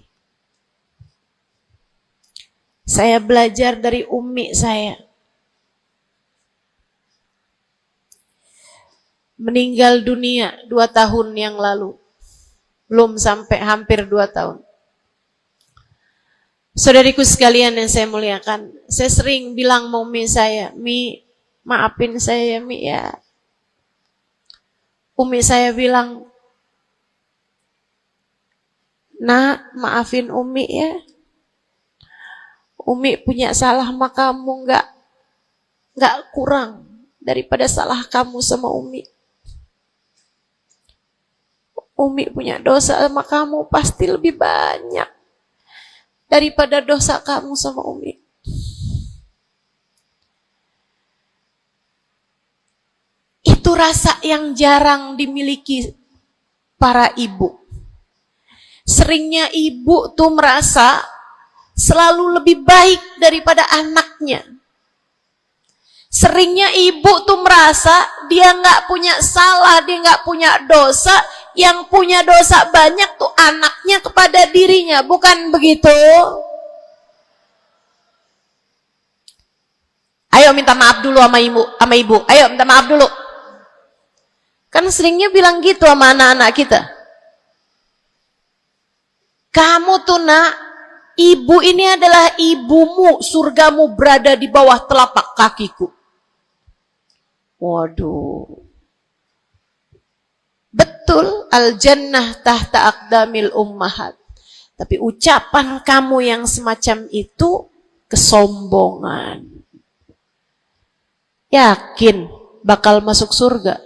Saya belajar dari umi saya. Meninggal dunia 2 tahun yang lalu. Belum sampai hampir 2 tahun. Saudariku sekalian yang saya muliakan, saya sering bilang sama umi saya, Mi, maafin saya Mi ya. Umi saya bilang, Nak, maafin Umi ya. Umi punya salah sama kamu nggak kurang daripada salah kamu sama Umi. Umi punya dosa sama kamu pasti lebih banyak daripada dosa kamu sama Umi. Itu rasa yang jarang dimiliki para ibu. Seringnya ibu tuh merasa selalu lebih baik daripada anaknya. Seringnya ibu tuh merasa dia nggak punya salah, dia nggak punya dosa. Yang punya dosa banyak tuh anaknya kepada dirinya, bukan begitu? Ayo minta maaf dulu sama ibu. Ayo minta maaf dulu. Kan seringnya bilang gitu sama anak-anak kita. Kamu tuh nak, ibu ini adalah ibumu, surgamu berada di bawah telapak kakiku. Waduh. Betul, al-jannah tahta aqdamil ummahat. Tapi ucapan kamu yang semacam itu kesombongan. Yakin bakal masuk surga?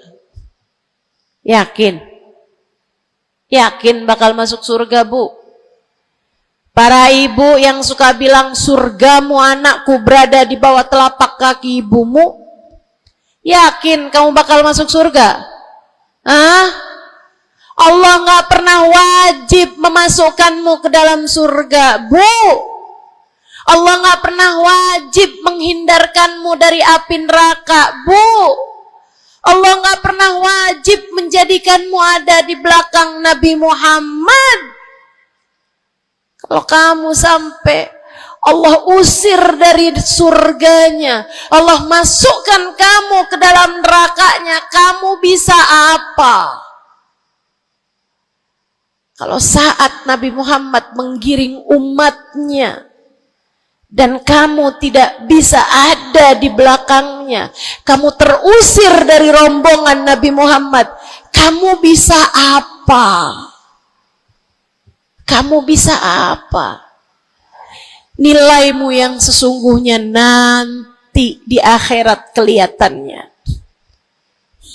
Yakin? Yakin bakal masuk surga, Bu? Para ibu yang suka bilang surgamu anakku berada di bawah telapak kaki ibumu, yakin kamu bakal masuk surga? Hah? Allah nggak pernah wajib memasukkanmu ke dalam surga, Bu. Allah nggak pernah wajib menghindarkanmu dari api neraka, Bu. Allah nggak pernah wajib menjadikanmu ada di belakang Nabi Muhammad. Kalau kamu sampai Allah usir dari surganya, Allah masukkan kamu ke dalam nerakanya, kamu bisa apa? Kalau saat Nabi Muhammad menggiring umatnya dan kamu tidak bisa ada di belakangnya, kamu terusir dari rombongan Nabi Muhammad, kamu bisa apa? Kamu bisa apa? Nilaimu yang sesungguhnya nanti di akhirat kelihatannya.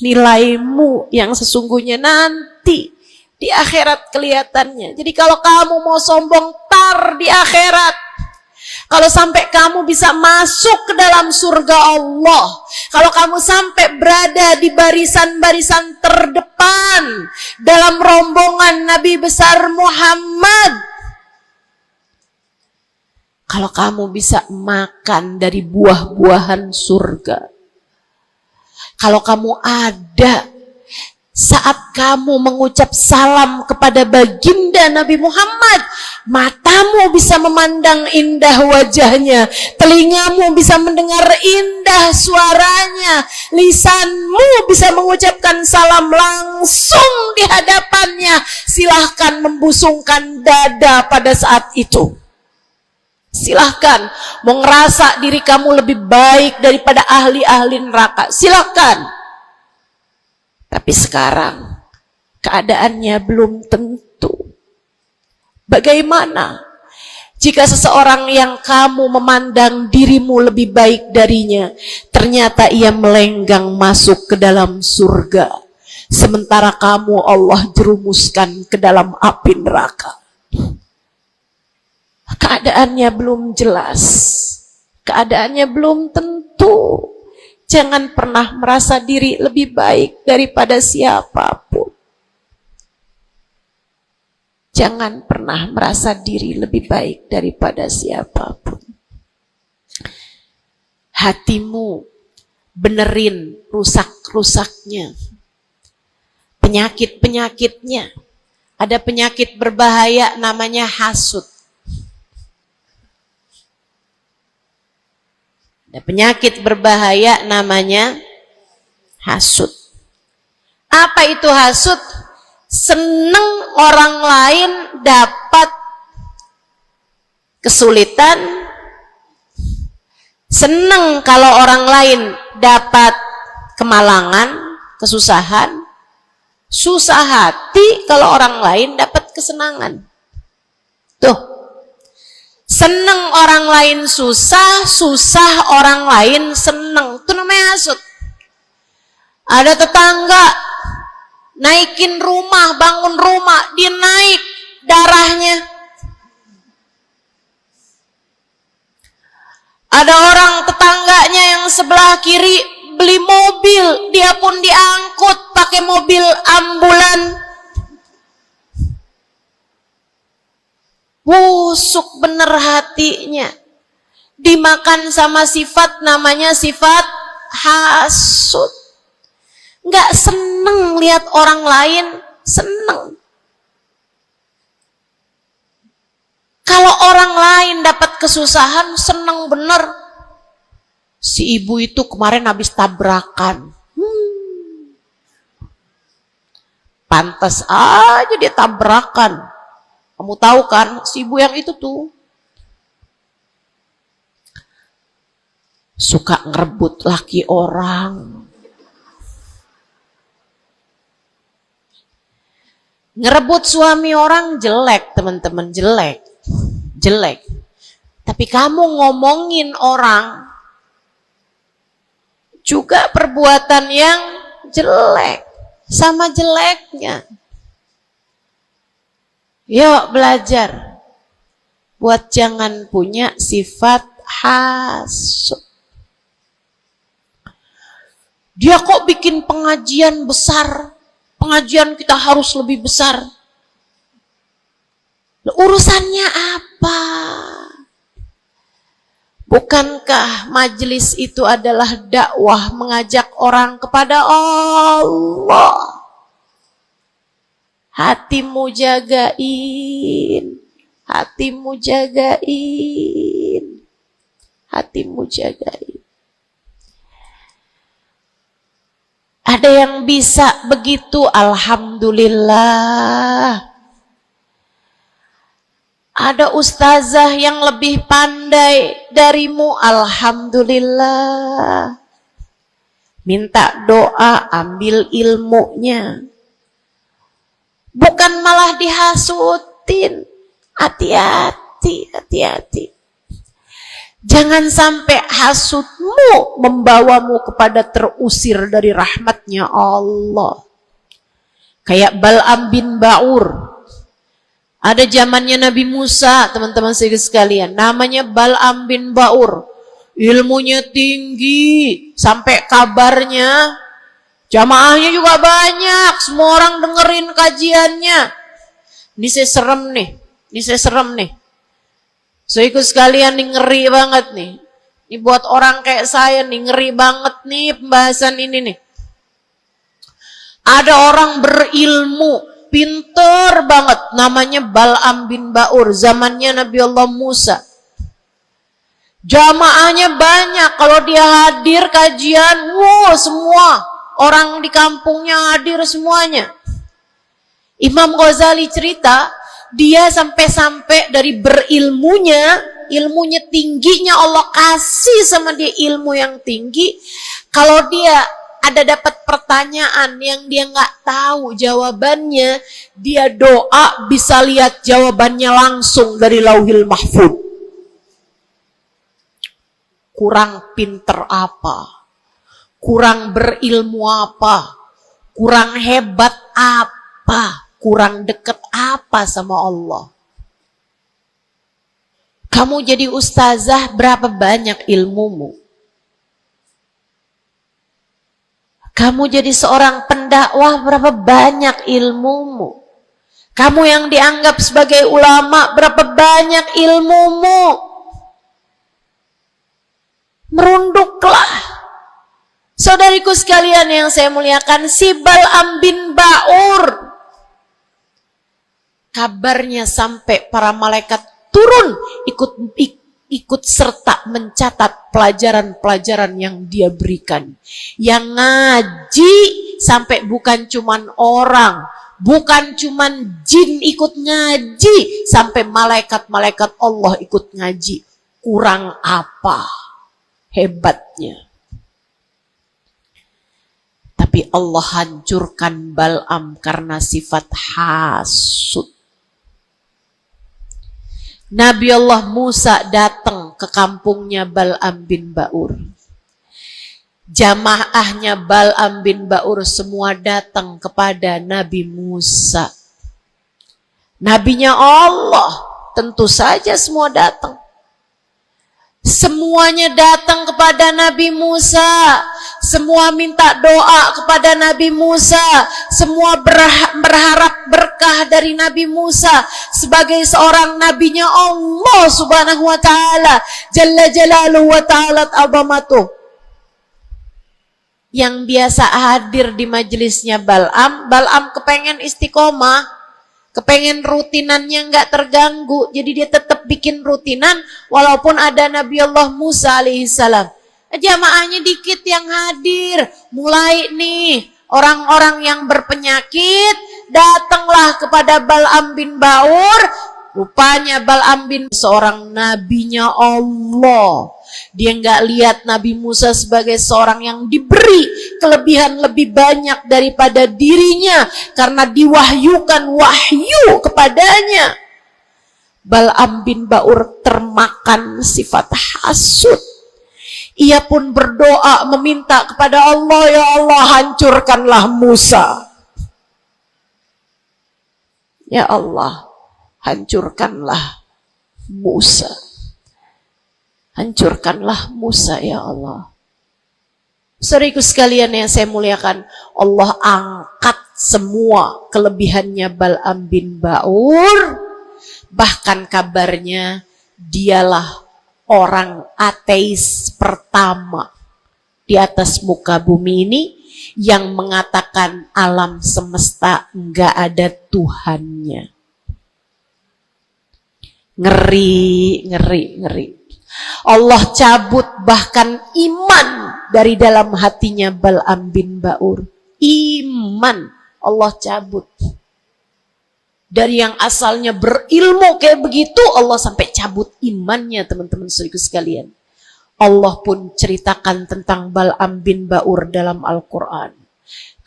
Nilaimu yang sesungguhnya nanti Di akhirat kelihatannya. Jadi kalau kamu mau sombong, tar di akhirat. Kalau sampai kamu bisa masuk ke dalam surga Allah, kalau kamu sampai berada di barisan-barisan terdepan dalam rombongan Nabi besar Muhammad, kalau kamu bisa makan dari buah-buahan surga, kalau kamu ada saat kamu mengucap salam kepada baginda Nabi Muhammad, matamu bisa memandang indah wajahnya, telingamu bisa mendengar indah suaranya, lisanmu bisa mengucapkan salam langsung di hadapannya. Silahkan membusungkan dada pada saat itu. Silahkan mau ngerasa diri kamu lebih baik daripada ahli-ahli neraka. Silahkan. Tapi sekarang keadaannya belum tentu. Bagaimana jika seseorang yang kamu memandang dirimu lebih baik darinya, ternyata ia melenggang masuk ke dalam surga, sementara kamu Allah jerumuskan ke dalam api neraka? Keadaannya belum jelas, keadaannya belum tentu. Jangan pernah merasa diri lebih baik daripada siapapun. Jangan pernah merasa diri lebih baik daripada siapapun. Hatimu benerin rusak-rusaknya, penyakit-penyakitnya. Ada penyakit berbahaya namanya hasud. Ada penyakit berbahaya namanya hasud. Apa itu hasud? Seneng orang lain dapat kesulitan, seneng kalau orang lain dapat kemalangan, kesusahan, susah hati kalau orang lain dapat kesenangan. Tuh. Seneng orang lain susah, susah orang lain seneng. Itu namanya hasud. Ada tetangga naikin rumah, bangun rumah, dia naik darahnya. Ada orang tetangganya yang sebelah kiri beli mobil, dia pun diangkut pakai mobil ambulan. Busuk bener hatinya, dimakan sama sifat namanya sifat hasud. Nggak seneng lihat orang lain seneng. Kalau orang lain dapat kesusahan, seneng bener. Si ibu itu kemarin habis tabrakan. Pantas aja dia tabrakan. Kamu tahu kan, si ibu yang itu tuh suka ngerebut laki orang. Ngerebut suami orang jelek, teman-teman, jelek. Jelek. Tapi kamu ngomongin orang juga perbuatan yang jelek, sama jeleknya. Yuk belajar buat jangan punya sifat hasud. Dia kok bikin pengajian besar, pengajian kita harus lebih besar. Urusannya apa? Bukankah majelis itu adalah dakwah mengajak orang kepada Allah? Hatimu jagain, hatimu jagain, hatimu jagain. Ada yang bisa begitu, alhamdulillah. Ada ustazah yang lebih pandai darimu, alhamdulillah. Minta doa, ambil ilmunya. Bukan malah dihasutin. Hati-hati, hati-hati. Jangan sampai hasudmu membawamu kepada terusir dari rahmatnya Allah. Kayak Bal'am bin Ba'ur. Ada zamannya Nabi Musa, teman-teman sekalian. Namanya Bal'am bin Ba'ur. Ilmunya tinggi. Sampai kabarnya, jamaahnya juga banyak. Semua orang dengerin kajiannya. Ini saya serem nih. So ikut sekalian nih, ngeri banget nih. Ini buat orang kayak saya nih, ngeri banget nih pembahasan ini nih. Ada orang berilmu, pinter banget, namanya Bal'am bin Ba'ur, zamannya Nabi Allah Musa. Jamaahnya banyak, kalau dia hadir kajian, semua orang di kampungnya hadir semuanya. Imam Ghazali cerita, dia sampai-sampai dari berilmunya, ilmunya tingginya, Allah kasih sama dia ilmu yang tinggi. Kalau dia ada dapat pertanyaan yang dia nggak tahu jawabannya, dia doa bisa lihat jawabannya langsung dari Lauhil Mahfuz. Kurang pinter apa? Kurang berilmu apa? Kurang hebat apa? Kurang dekat apa sama Allah? Kamu jadi ustazah, berapa banyak ilmumu? Kamu jadi seorang pendakwah, berapa banyak ilmumu? Kamu yang dianggap sebagai ulama, berapa banyak ilmumu? Merunduklah. Saudariku sekalian yang saya muliakan, si Bal'am bin Ba'ur, kabarnya sampai para malaikat turun ikut serta mencatat pelajaran-pelajaran yang dia berikan. Yang ngaji sampai bukan cuman orang, bukan cuman jin ikut ngaji, sampai malaikat-malaikat Allah ikut ngaji. Kurang apa hebatnya? Tapi Allah hancurkan Bal'am karena sifat hasud. Nabi Allah Musa datang ke kampungnya Bal'am bin Ba'ur. Jamaahnya Bal'am bin Ba'ur semua datang kepada Nabi Musa. Nabinya Allah, tentu saja semua datang. Semuanya datang kepada Nabi Musa. Semua minta doa kepada Nabi Musa. Semua berharap berkah dari Nabi Musa sebagai seorang nabinya Allah Subhanahu wa ta'ala, Jalla Jalaluhu wa ta'ala azamatuh. Yang biasa hadir di majelisnya Bal'am kepengen istiqomah, kepengen rutinannya nggak terganggu, jadi dia tetap bikin rutinan walaupun ada Nabi Allah Musa alaihissalam. Jamaahnya dikit yang hadir. Mulai nih orang-orang yang berpenyakit datanglah kepada Bal'am bin Ba'ur. Rupanya Bal'am bin seorang nabinya Allah. Dia nggak lihat Nabi Musa sebagai seorang yang diberi kelebihan lebih banyak daripada dirinya karena diwahyukan wahyu kepadanya. Bal'am bin Ba'ur termakan sifat hasud. Ia pun berdoa meminta kepada Allah, ya Allah hancurkanlah Musa. Ya Allah, hancurkanlah Musa. Hancurkanlah Musa ya Allah. Saudaraku sekalian yang saya muliakan, Allah angkat semua kelebihannya Bal'am bin Ba'ur. Bahkan kabarnya dialah orang ateis pertama di atas muka bumi ini yang mengatakan alam semesta enggak ada Tuhannya. Ngeri. Allah cabut bahkan iman dari dalam hatinya Bal'am bin Ba'ur. Iman Allah cabut. Dari yang asalnya berilmu kayak begitu, Allah sampai cabut imannya, teman-teman saudaraku sekalian. Allah pun ceritakan tentang Bal'am bin Ba'ur dalam Al-Quran.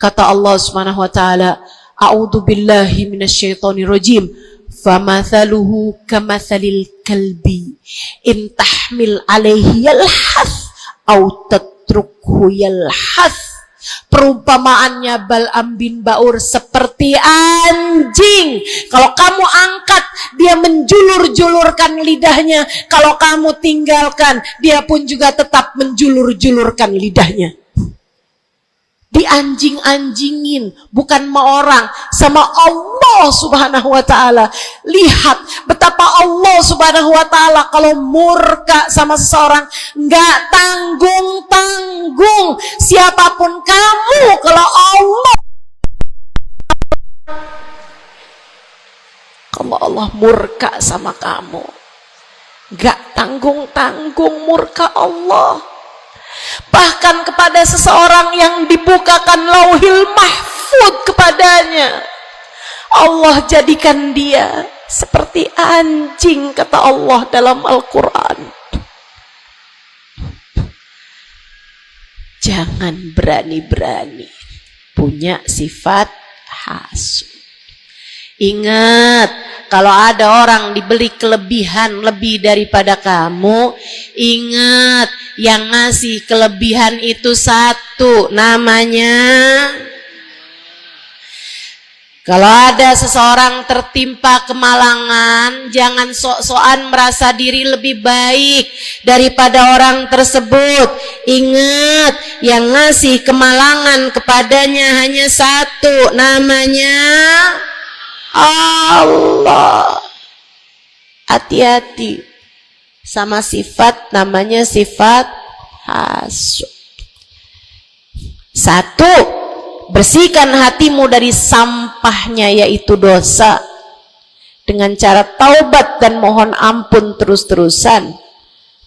Kata Allah Subhanahu wa ta'ala, A'udzu billahi minasyaitonir rajim. Famathaluhu kamathalil kalbi in tahmil alaihi yalhath au tatrukhu yalhath Perumpamaannya Bal'am bin Ba'ur seperti anjing. Kalau kamu angkat, dia menjulur-julurkan lidahnya. Kalau kamu tinggalkan, dia pun juga tetap menjulur-julurkan lidahnya. Dianjing-anjingin, bukan sama orang, sama Allah subhanahu wa ta'ala. Lihat betapa Allah subhanahu wa ta'ala kalau murka sama seseorang nggak tanggung-tanggung. Siapapun kamu, kalau Allah murka sama kamu, nggak tanggung-tanggung murka Allah. Bahkan kepada seseorang yang dibukakan lauhil mahfud kepadanya, Allah jadikan dia seperti anjing, kata Allah dalam Al-Quran. Jangan berani-berani punya sifat hasud. Ingat, kalau ada orang diberi kelebihan lebih daripada kamu, ingat, yang ngasih kelebihan itu satu, namanya. Kalau ada seseorang tertimpa kemalangan, jangan sok-sokan merasa diri lebih baik daripada orang tersebut. Ingat, yang ngasih kemalangan kepadanya hanya satu, namanya Allah. Hati-hati sama sifat namanya sifat hasud. Satu, bersihkan hatimu dari sampahnya yaitu dosa dengan cara taubat dan mohon ampun terus-terusan.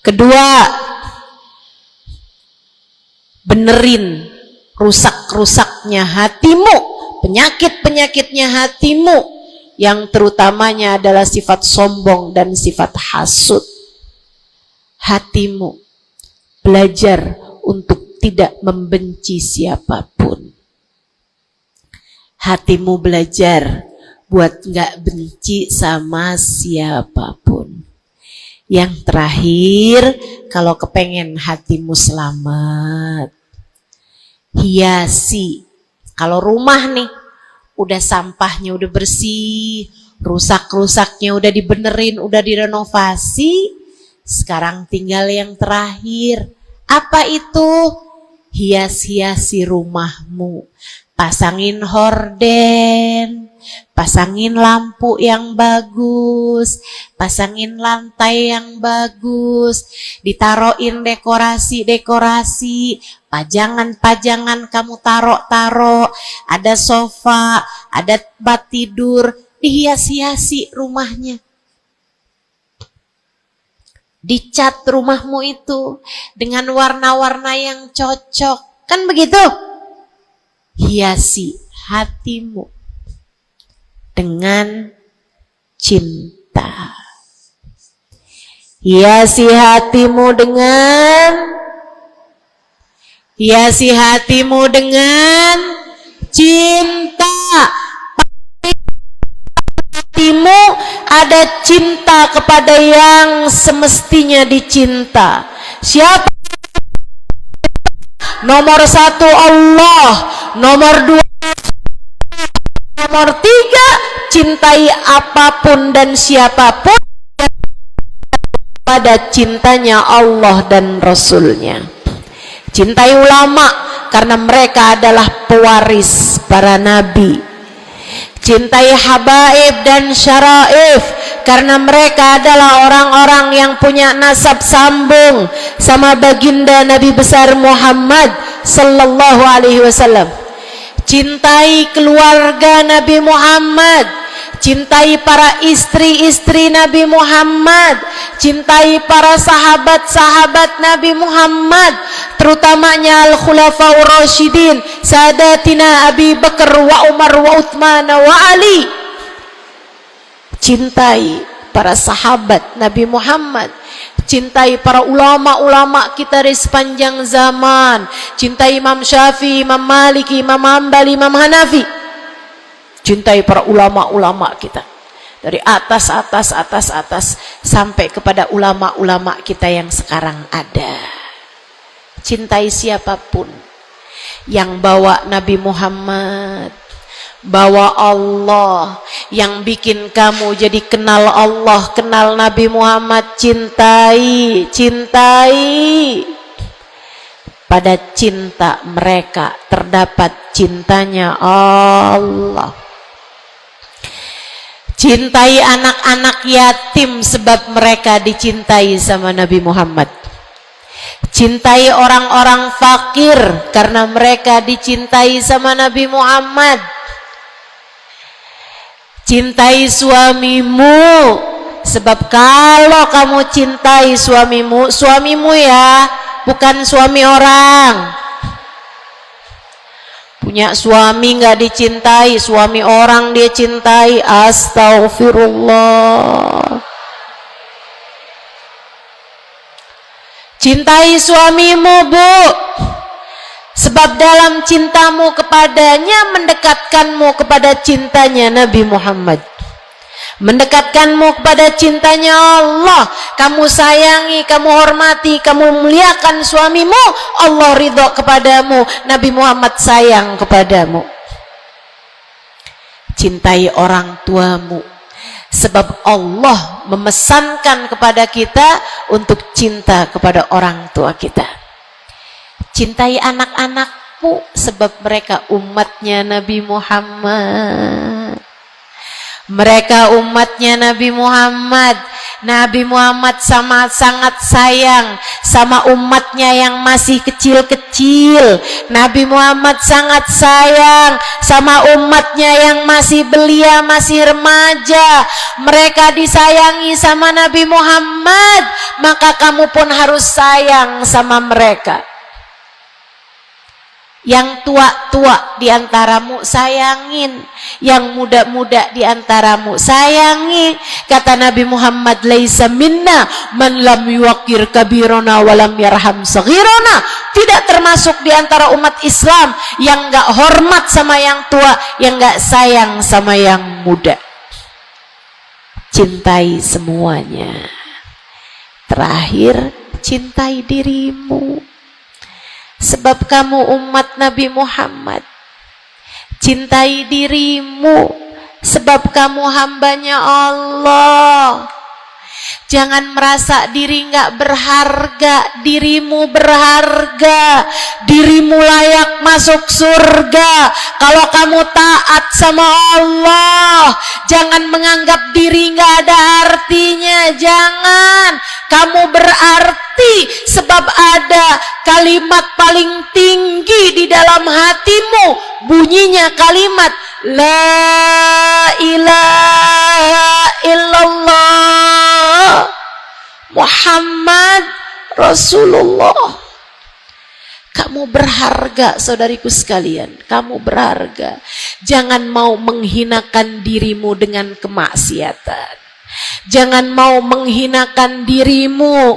Kedua, benerin rusak-rusaknya hatimu, penyakit-penyakitnya hatimu, yang terutamanya adalah sifat sombong dan sifat hasud. Hatimu belajar untuk tidak membenci siapapun. Hatimu belajar buat gak benci sama siapapun. Yang terakhir, kalau kepengen hatimu selamat, hiasi. Kalau rumah nih, udah sampahnya udah bersih, rusak-rusaknya udah dibenerin, udah direnovasi, sekarang tinggal yang terakhir. Apa itu? Hias-hiasi rumahmu. Pasangin horden, pasangin lampu yang bagus, pasangin lantai yang bagus, ditaruhin dekorasi-dekorasi, pajangan-pajangan kamu taruh-taruh, ada sofa, ada tempat tidur, dihias-hiasi rumahnya. Dicat rumahmu itu dengan warna-warna yang cocok, kan begitu? Hiasi hatimu dengan cinta. Hiasi hatimu dengan cinta. Hatimu ada cinta kepada yang semestinya dicinta. Siapa? Nomor satu Allah, nomor dua, nomor tiga, cintai apapun dan siapapun pada cintanya Allah dan Rasulnya. Cintai ulama karena mereka adalah pewaris para nabi. Cintai habaib dan syaraif karena mereka adalah orang-orang yang punya nasab sambung sama baginda Nabi besar Muhammad sallallahu alaihi wasallam. Cintai keluarga Nabi Muhammad, cintai para istri-istri Nabi Muhammad, cintai para sahabat-sahabat Nabi Muhammad, terutamanya al-khulafaur rasyidin, sadatina Abi Bakar wa Umar wa Uthman wa Ali. Cintai para sahabat Nabi Muhammad, cintai para ulama-ulama kita di sepanjang zaman, cintai Imam Syafi'i, Imam Maliki, Imam Hambali, Imam Hanafi. Cintai para ulama-ulama kita dari atas sampai kepada ulama-ulama kita yang sekarang ada. Cintai siapapun yang bawa Nabi Muhammad, bawa Allah, yang bikin kamu jadi kenal Allah, kenal Nabi Muhammad, cintai. Pada cinta mereka terdapat cintanya Allah. Cintai anak-anak yatim sebab mereka dicintai sama Nabi Muhammad. Cintai orang-orang fakir karena mereka dicintai sama Nabi Muhammad. Cintai suamimu sebab kalau kamu cintai suamimu ya, bukan suami orang. Punya suami nggak dicintai, suami orang dia cintai. Astaghfirullah. Cintai suamimu, Bu, sebab dalam cintamu kepadanya mendekatkanmu kepada cintanya Nabi Muhammad, mendekatkanmu kepada cintanya Allah. Kamu sayangi, kamu hormati, kamu muliakan suamimu, Allah ridho kepadamu, Nabi Muhammad sayang kepadamu. Cintai orang tuamu sebab Allah memesankan kepada kita untuk cinta kepada orang tua kita. Cintai anak-anakmu sebab mereka umatnya Nabi Muhammad. Mereka umatnya Nabi Muhammad. Nabi Muhammad sangat sayang sama umatnya yang masih kecil-kecil. Nabi Muhammad sangat sayang sama umatnya yang masih belia, masih remaja. Mereka disayangi sama Nabi Muhammad, maka kamu pun harus sayang sama mereka. Yang tua-tua diantaramu sayangin, yang muda-muda diantaramu sayangi. Kata Nabi Muhammad, laisa minna man lam yuqir kabirona walam yarham saghirona. Tidak termasuk diantara umat Islam yang enggak hormat sama yang tua, yang enggak sayang sama yang muda. Cintai semuanya. Terakhir, cintai dirimu sebab kamu umat Nabi Muhammad. Cintai dirimu sebab kamu hambanya Allah. Jangan merasa diri nggak berharga. Dirimu berharga. Dirimu layak masuk surga kalau kamu taat sama Allah. Jangan menganggap diri nggak ada artinya. Jangan. Kamu berarti sebab ada kalimat paling tinggi di dalam hatimu. Bunyinya kalimat La ilaha illallah Muhammad Rasulullah. Kamu berharga, saudariku sekalian. Kamu berharga. Jangan mau menghinakan dirimu dengan kemaksiatan. Jangan mau menghinakan dirimu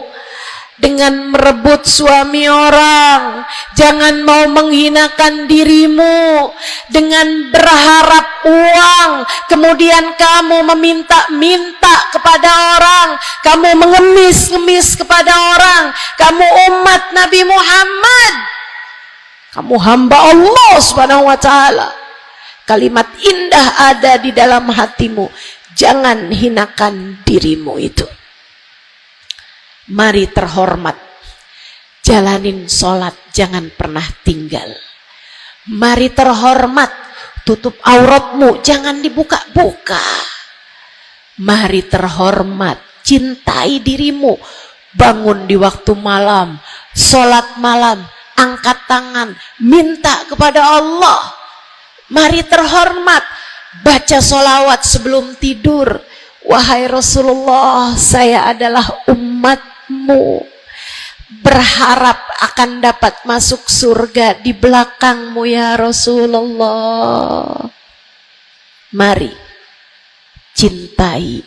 dengan merebut suami orang. Jangan mau menghinakan dirimu dengan berharap uang, kemudian kamu meminta-minta kepada orang, kamu mengemis-ngemis kepada orang. Kamu umat Nabi Muhammad, kamu hamba Allah Subhanahu wa ta'ala. Kalimat indah ada di dalam hatimu. Jangan hinakan dirimu itu. Mari terhormat, jalanin sholat, jangan pernah tinggal. Mari terhormat, tutup auratmu, jangan dibuka-buka. Mari terhormat, cintai dirimu, bangun di waktu malam, sholat malam, angkat tangan, minta kepada Allah. Mari terhormat, baca sholawat sebelum tidur. Wahai Rasulullah, saya adalah umatmu, berharap akan dapat masuk surga di belakangmu ya Rasulullah. Mari cintai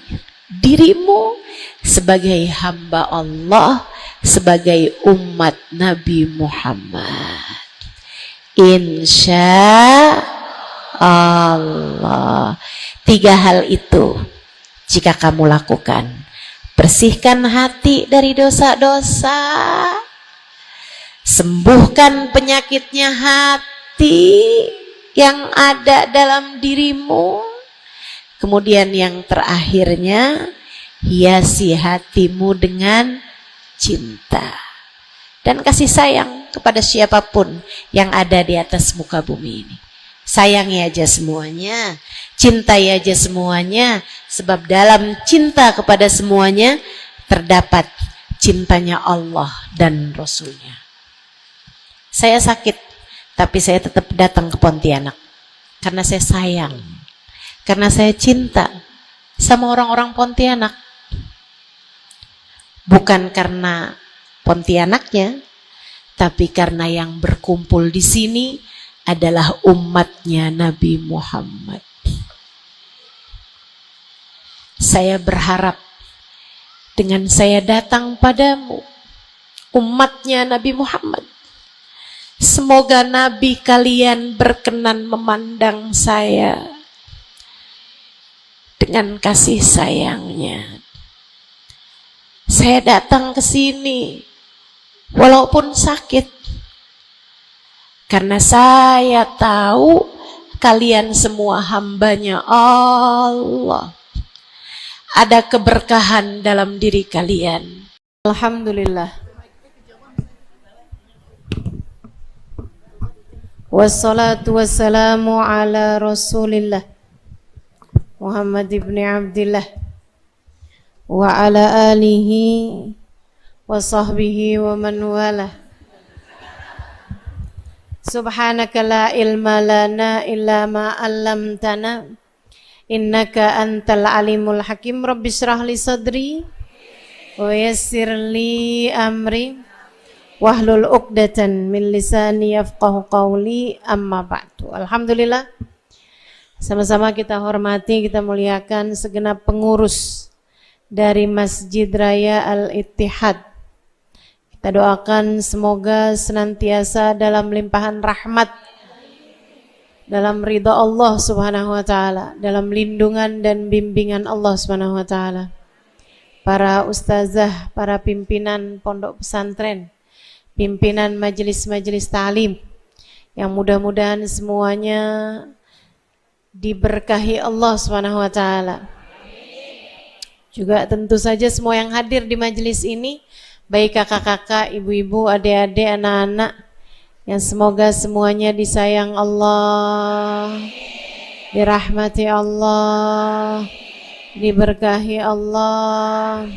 dirimu sebagai hamba Allah, sebagai umat Nabi Muhammad. Insya Allah. 3 hal itu jika kamu lakukan, bersihkan hati dari dosa-dosa, sembuhkan penyakitnya hati yang ada dalam dirimu. Kemudian yang terakhirnya, hiasi hatimu dengan cinta dan kasih sayang kepada siapapun yang ada di atas muka bumi ini. Sayangi aja semuanya, cintai aja semuanya, sebab dalam cinta kepada semuanya terdapat cintanya Allah dan Rasulnya. Saya sakit, tapi saya tetap datang ke Pontianak karena saya sayang, karena saya cinta sama orang-orang Pontianak. Bukan karena Pontianaknya, tapi karena yang berkumpul di sini adalah umatnya Nabi Muhammad. Saya berharap dengan saya datang padamu, umatnya Nabi Muhammad, semoga Nabi kalian berkenan memandang saya dengan kasih sayangnya. Saya datang ke sini walaupun sakit, karena saya tahu kalian semua hambanya Allah. Ada keberkahan dalam diri kalian. Alhamdulillah. Wassalatu wassalamu ala Rasulillah Muhammad ibn Abdillah wa ala alihi wa sahbihi wa man walah. Subhanaka la ilma lana illa ma 'allamtana innaka antal alimul hakim. Rabbi shrah li sadri wa yassir li amri wahlul 'uqdatan min lisani yafqahu qawli, amma ba'du. Alhamdulillah, sama-sama kita hormati, kita muliakan segenap pengurus dari Masjid Raya Al-Ittihad. Kita doakan semoga senantiasa dalam limpahan rahmat, dalam ridha Allah Subhanahu wa taala, dalam lindungan dan bimbingan Allah Subhanahu wa taala. Para ustazah, para pimpinan pondok pesantren, pimpinan majelis-majelis ta'lim, yang mudah-mudahan semuanya diberkahi Allah Subhanahu wa taala. Juga tentu saja semua yang hadir di majelis ini, baik kakak-kakak, ibu-ibu, adik-adik, anak-anak, yang semoga semuanya disayang Allah, dirahmati Allah, diberkahi Allah,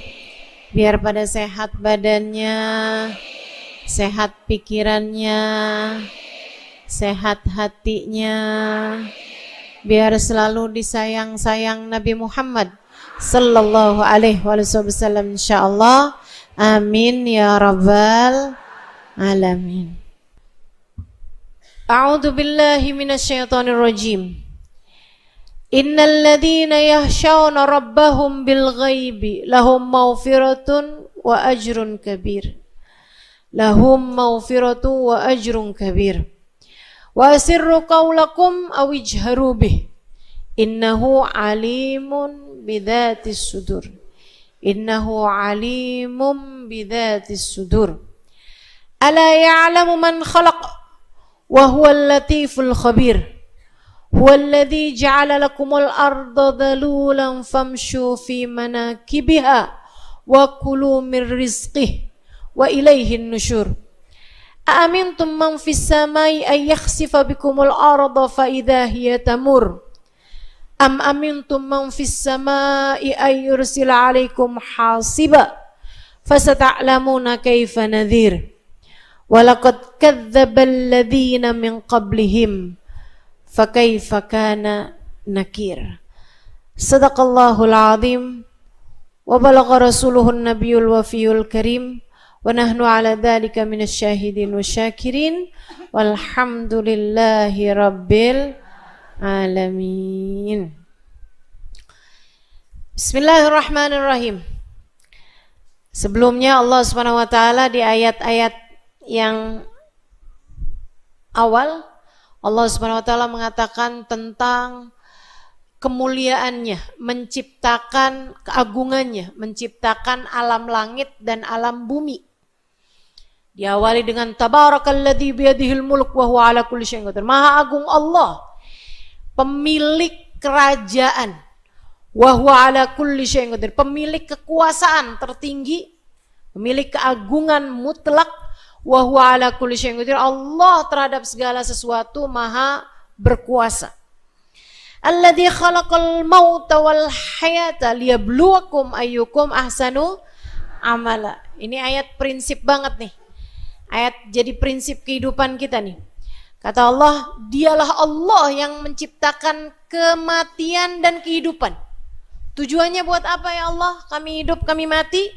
biar pada sehat badannya, sehat pikirannya, sehat hatinya, biar selalu disayang-sayang Nabi Muhammad sallallahu alaihi wasallam, insyaallah. Amin ya rabbal alamin. A'udzu billahi minasyaitonir rajim. Innal ladzina yakhshawna rabbahum bil ghaibi lahum maghfiratun wa ajrun kabir. Lahum maghfiratun wa ajrun kabir. Wa asirru qawlakum aw ijharu bih. Innahu alimun bidzatis sudur. Innahu alimun bidzatis sudur. Ala ya'lamu man khalaq wa huwal latiful khabir. Huwal ladzi ja'ala lakumul arda dhalulan famshu fi manakibiha wa kulu min rizqihi wa ilaihin nusyur. Aamintum man fis samai ay yakhsifa bikumul arda fa idza hiya tamur. Am amintum man fis samai ay yursila 'alaikum hasiba fasata'lamuna kaifa nadhir. Walaqad kadzdzaba alladziina min qablihim fakaifa kana nakir. Shadaqallahul 'azim wa balagha rasuluhun nabiyul wafiyul karim wa nahnu 'ala dzalika minasyahidin wasyakirin walhamdulillahi rabbil alamin. Bismillahirrahmanirrahim. Sebelumnya Allah Subhanahu wa taala di ayat-ayat yang awal, Allah Subhanahu wa taala mengatakan tentang kemuliaannya, menciptakan keagungannya, menciptakan alam langit dan alam bumi. Diawali dengan tabarakalladzi biyadihil mulk wa huwa ala kulli syai'in qadir. Maha agung Allah, pemilik kerajaan. Wa huwa ala kulli syai'in qadir, pemilik kekuasaan tertinggi, pemilik keagungan mutlak. Wa huwa ala kulli syai'in qadir, Allah terhadap segala sesuatu maha berkuasa. Alladzi khalaqal mauta wal hayata liyabluwakum ayyukum ahsanu amala. Ini ayat prinsip banget nih. Ayat jadi prinsip kehidupan kita nih. Kata Allah, dialah Allah yang menciptakan kematian dan kehidupan. Tujuannya buat apa ya Allah? Kami hidup, kami mati.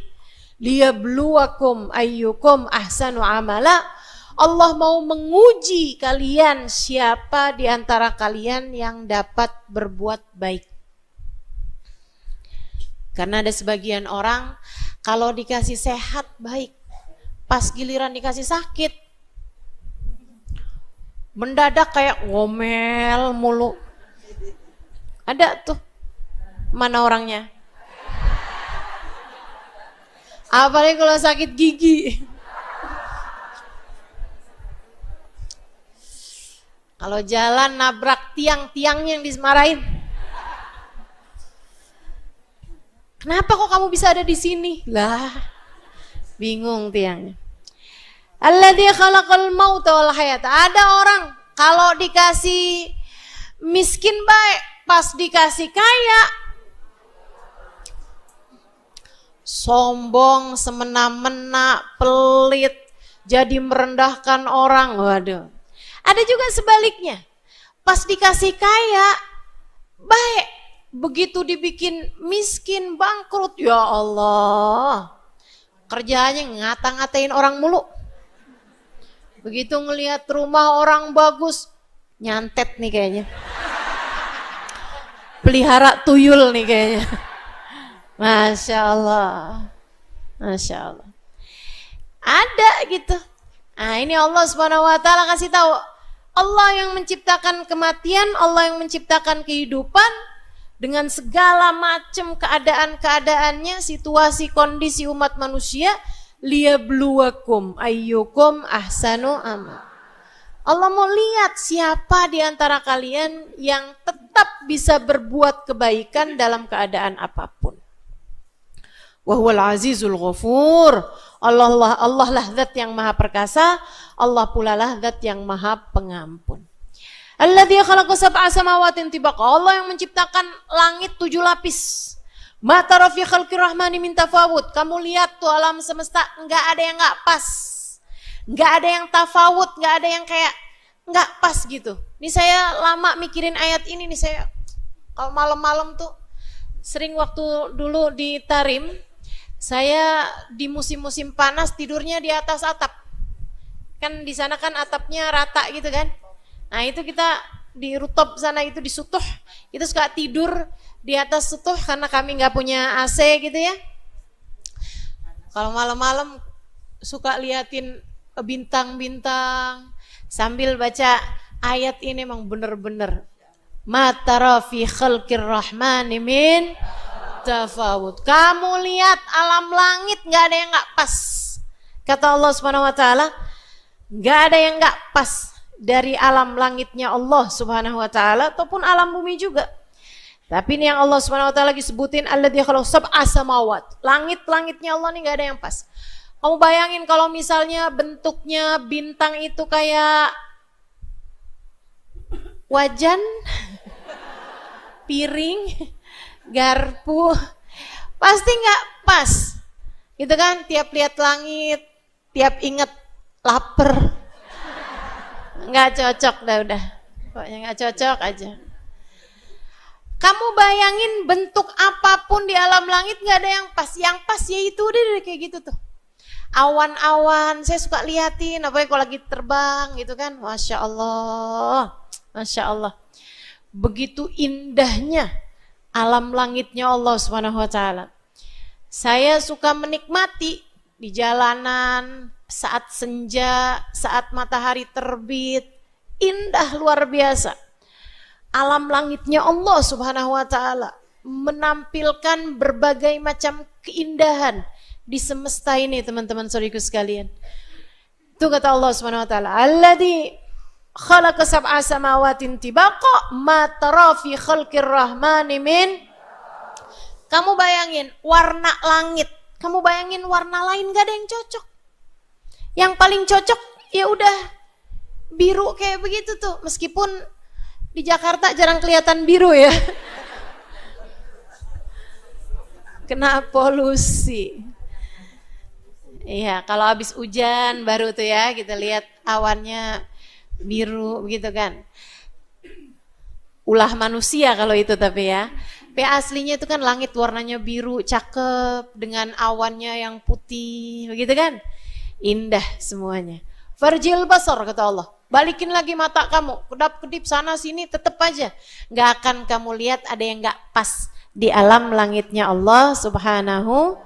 Liyabluwakum ayyukum ahsanu amala. Allah mau menguji kalian, siapa di antara kalian yang dapat berbuat baik. Karena ada sebagian orang kalau dikasih sehat baik, pas giliran dikasih sakit mendadak kayak ngomel mulu. Ada tuh, mana orangnya? Apalagi kalau sakit gigi. Kalau jalan nabrak tiang-tiangnya yang dimarahin. Kenapa kok kamu bisa ada di sini? Lah, bingung tiangnya. Alladzi khalaqal mauta wal hayata. Ada orang kalau dikasih miskin baik, pas dikasih kaya sombong, semena-mena, pelit, jadi merendahkan orang. Waduh. Ada juga sebaliknya. Pas dikasih kaya baik, begitu dibikin miskin, bangkrut, ya Allah. Kerjaannya ngata-ngatain orang mulu. Begitu ngelihat rumah orang bagus, nyantet nih kayaknya. Pelihara tuyul nih kayaknya. Masya Allah. Masya Allah. Ada gitu. Nah ini Allah Subhanahu wa ta'ala kasih tahu. Allah yang menciptakan kematian, Allah yang menciptakan kehidupan dengan segala macam keadaan-keadaannya, situasi kondisi umat manusia. Liyabluwakum ayyukum ahsanu amal. Allah mau lihat siapa di antara kalian yang tetap bisa berbuat kebaikan dalam keadaan apapun. Wa huwal azizul ghafur. Allah lah zat yang maha perkasa, Allah pula lah zat yang maha pengampun. Alladzi khalaqa sab'a samawatin tibaqa. Allah yang menciptakan langit 7 lapis. Ma tara fi khalqir rahmani min tafawut. Kamu lihat tuh alam semesta, enggak ada yang enggak pas. Enggak ada yang tafawut, enggak ada yang kayak enggak pas gitu. Ini saya lama mikirin ayat ini nih, saya kalau malam-malam tuh sering waktu dulu di Tarim, saya di musim-musim panas tidurnya di atas atap. Kan di sana kan atapnya rata gitu kan. Nah, itu kita di rooftop sana itu di Sutuh, kita suka tidur di atas Sutuh karena kami nggak punya AC gitu ya. Kalau malam-malam suka liatin bintang-bintang sambil baca ayat ini, emang bener-bener ma tara fi khalqir rahmani min tafawut. Kamu lihat alam langit nggak ada yang nggak pas. Kata Allah Subhanahu wa taala, nggak ada yang nggak pas dari alam langitnya Allah Subhanahu wa taala ataupun alam bumi juga. Tapi ini yang Allah Subhanahu wa taala lagi sebutin, alladzi khalaq sab'a samawat. Langit-langitnya Allah nih enggak ada yang pas. Kamu bayangin kalau misalnya bentuknya bintang itu kayak wajan, piring, garpu, pasti enggak pas. Gitu kan, tiap lihat langit, tiap inget lapar. Enggak cocok udah. Pokoknya enggak cocok aja. Kamu bayangin bentuk apapun di alam langit nggak ada yang pas. Yang pas ya itu udah kayak gitu tuh. Awan-awan, saya suka liatin, apalagi kalau lagi terbang gitu kan. Masya Allah, Masya Allah. Begitu indahnya alam langitnya Allah Subhanahu wa taala. Saya suka menikmati di jalanan, saat senja, saat matahari terbit. Indah luar biasa. Alam langitnya Allah Subhanahu wa taala menampilkan berbagai macam keindahan di semesta ini, teman-teman saudariku sekalian. Itu kata Allah Subhanahu wa taala, alladzi khalaqa sab'a samawatin tibaqa ma tara fi khalqir rahmani min. Kamu bayangin warna langit, kamu bayangin warna lain gak ada yang cocok. Yang paling cocok ya udah biru kayak begitu tuh, meskipun di Jakarta jarang kelihatan biru ya. Kena polusi. Iya, kalau habis hujan baru tuh ya kita lihat awannya biru begitu kan. Ulah manusia kalau itu tapi ya. Aslinya itu kan langit warnanya biru, cakep dengan awannya yang putih begitu kan. Indah semuanya. Farjil basar kata Allah. Balikin lagi mata kamu, kedap-kedip sana sini tetap aja nggak akan kamu lihat ada yang nggak pas di alam langitnya Allah Subhanahu.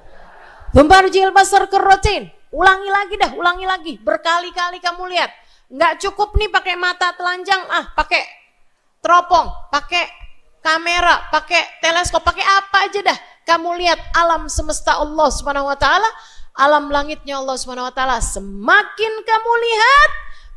Farjil basar kerrotin. Ulangi lagi berkali-kali kamu lihat. Nggak cukup nih pakai mata telanjang, pakai teropong, pakai kamera, pakai teleskop, pakai apa aja dah. Kamu lihat alam semesta Allah Subhanahu wa taala, alam langitnya Allah Subhanahu wa taala. Semakin kamu lihat,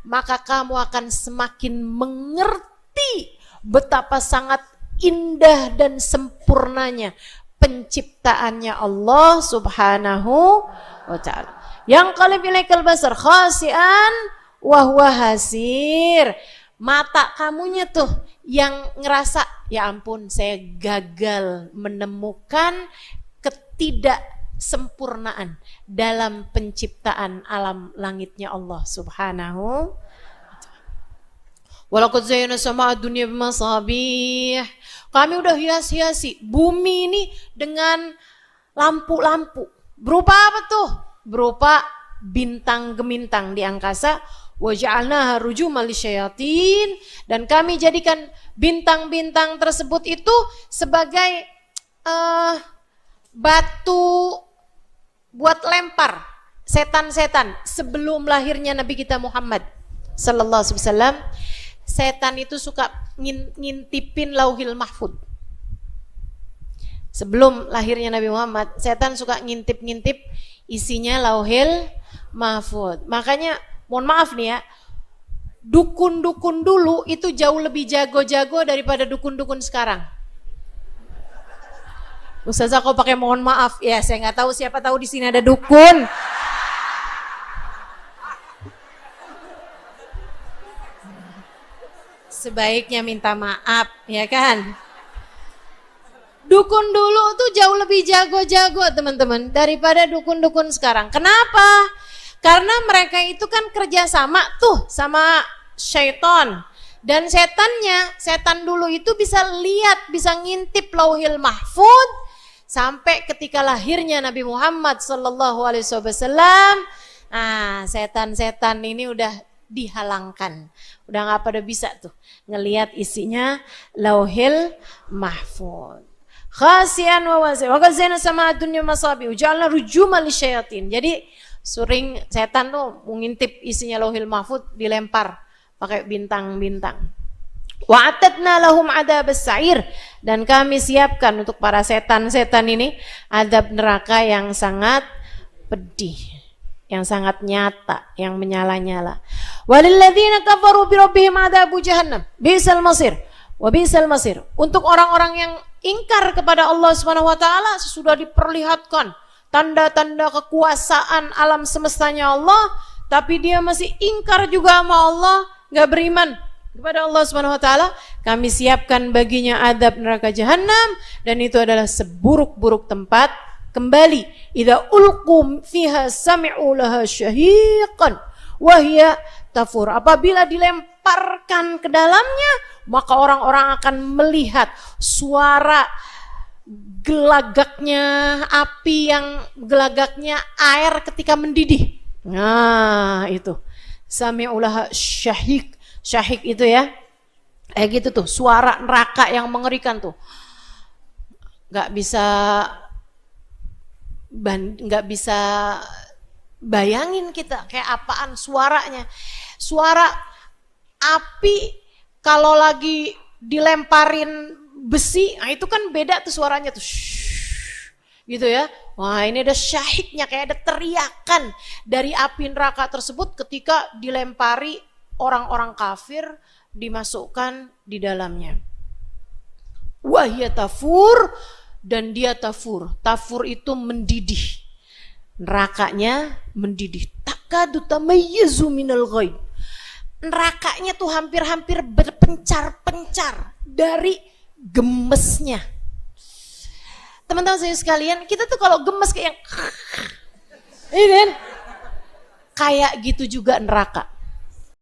maka kamu akan semakin mengerti betapa sangat indah dan sempurnanya penciptaannya Allah Subhanahu wa taala. Yang qalib ilaikal basar khasian wa huwa hasir. Mata kamunya tuh yang ngerasa, ya ampun saya gagal menemukan ketidaksempurnaan dalam penciptaan alam langitnya Allah Subhanahu. Walaqad zayyana sama'a dunya bimasabih. Kami udah hias-hiasi bumi ini dengan lampu-lampu. Berupa apa tuh? Berupa bintang gemintang di angkasa. Waja'alnaha rujuman lisyayatin, dan kami jadikan bintang-bintang tersebut itu sebagai batu buat lempar setan-setan. Sebelum lahirnya Nabi kita Muhammad sallallahu alaihi wasallam, setan itu suka ngintipin lauhil mahfud. Sebelum lahirnya Nabi Muhammad, setan suka ngintip-ngintip isinya lauhil mahfud. Makanya mohon maaf nih ya, dukun-dukun dulu itu jauh lebih jago-jago daripada dukun-dukun sekarang. Ustazah kok pakai mohon maaf? Ya saya nggak tahu, siapa tahu di sini ada dukun. Sebaiknya minta maaf, ya kan? Dukun dulu tuh jauh lebih jago-jago teman-teman daripada dukun-dukun sekarang. Kenapa? Karena mereka itu kan kerjasama tuh sama syaitan. Dan setan dulu itu bisa lihat, bisa ngintip lauhil mahfud. Sampai ketika lahirnya Nabi Muhammad sallallahu alaihi wasallam, setan-setan ini udah dihalangkan. Udah gak pada bisa tuh ngelihat isinya lauhil mahfud. Khasian wa wasi. Wa qazina sama dunya masabi. Ujalna rujuman lisyayatin. Jadi sering setan tuh mengintip isinya lauhil mahfud, dilempar pakai bintang-bintang. Wa'atadna lahum adabas sa'ir, dan kami siapkan untuk para setan-setan ini adab neraka yang sangat pedih, yang sangat nyata, yang menyala-nyala. Walilladzina kafaru bi rabbihim adabu jahannam bisal masir wa bisal masir. Untuk orang-orang yang ingkar kepada Allah Subhanahu wa taala sudah diperlihatkan tanda-tanda kekuasaan alam semestanya Allah, tapi dia masih ingkar juga sama Allah, gak beriman kepada Allah Subhanahu wa taala. Kami siapkan baginya adab neraka jahanam, dan itu adalah seburuk-buruk tempat kembali. Idza ulqum fiha sami'u laha syahiqan wa hiya tafur. Apabila dilemparkan ke dalamnya, maka orang-orang akan melihat suara gelagaknya api, yang gelagaknya air ketika mendidih. Nah itu sami'ulaha syahik. Syahik itu ya gitu tuh, suara neraka yang mengerikan tuh. Gak bisa bayangin kita kayak apaan suaranya. Suara api kalau lagi dilemparin besi, itu kan beda tuh suaranya tuh, gitu ya. Wah, ini ada syahidnya, kayak ada teriakan dari api neraka tersebut ketika dilempari orang-orang kafir, dimasukkan di dalamnya. Wahya tafur, dan dia tafur. Tafur itu mendidih. Nerakanya mendidih. Takadu tamayyizu minal ghaib. Nerakanya tuh hampir-hampir berpencar-pencar dari gemesnya. Teman-teman saya sekalian, kita tuh kalau gemes kayak ini kan, kayak gitu juga neraka.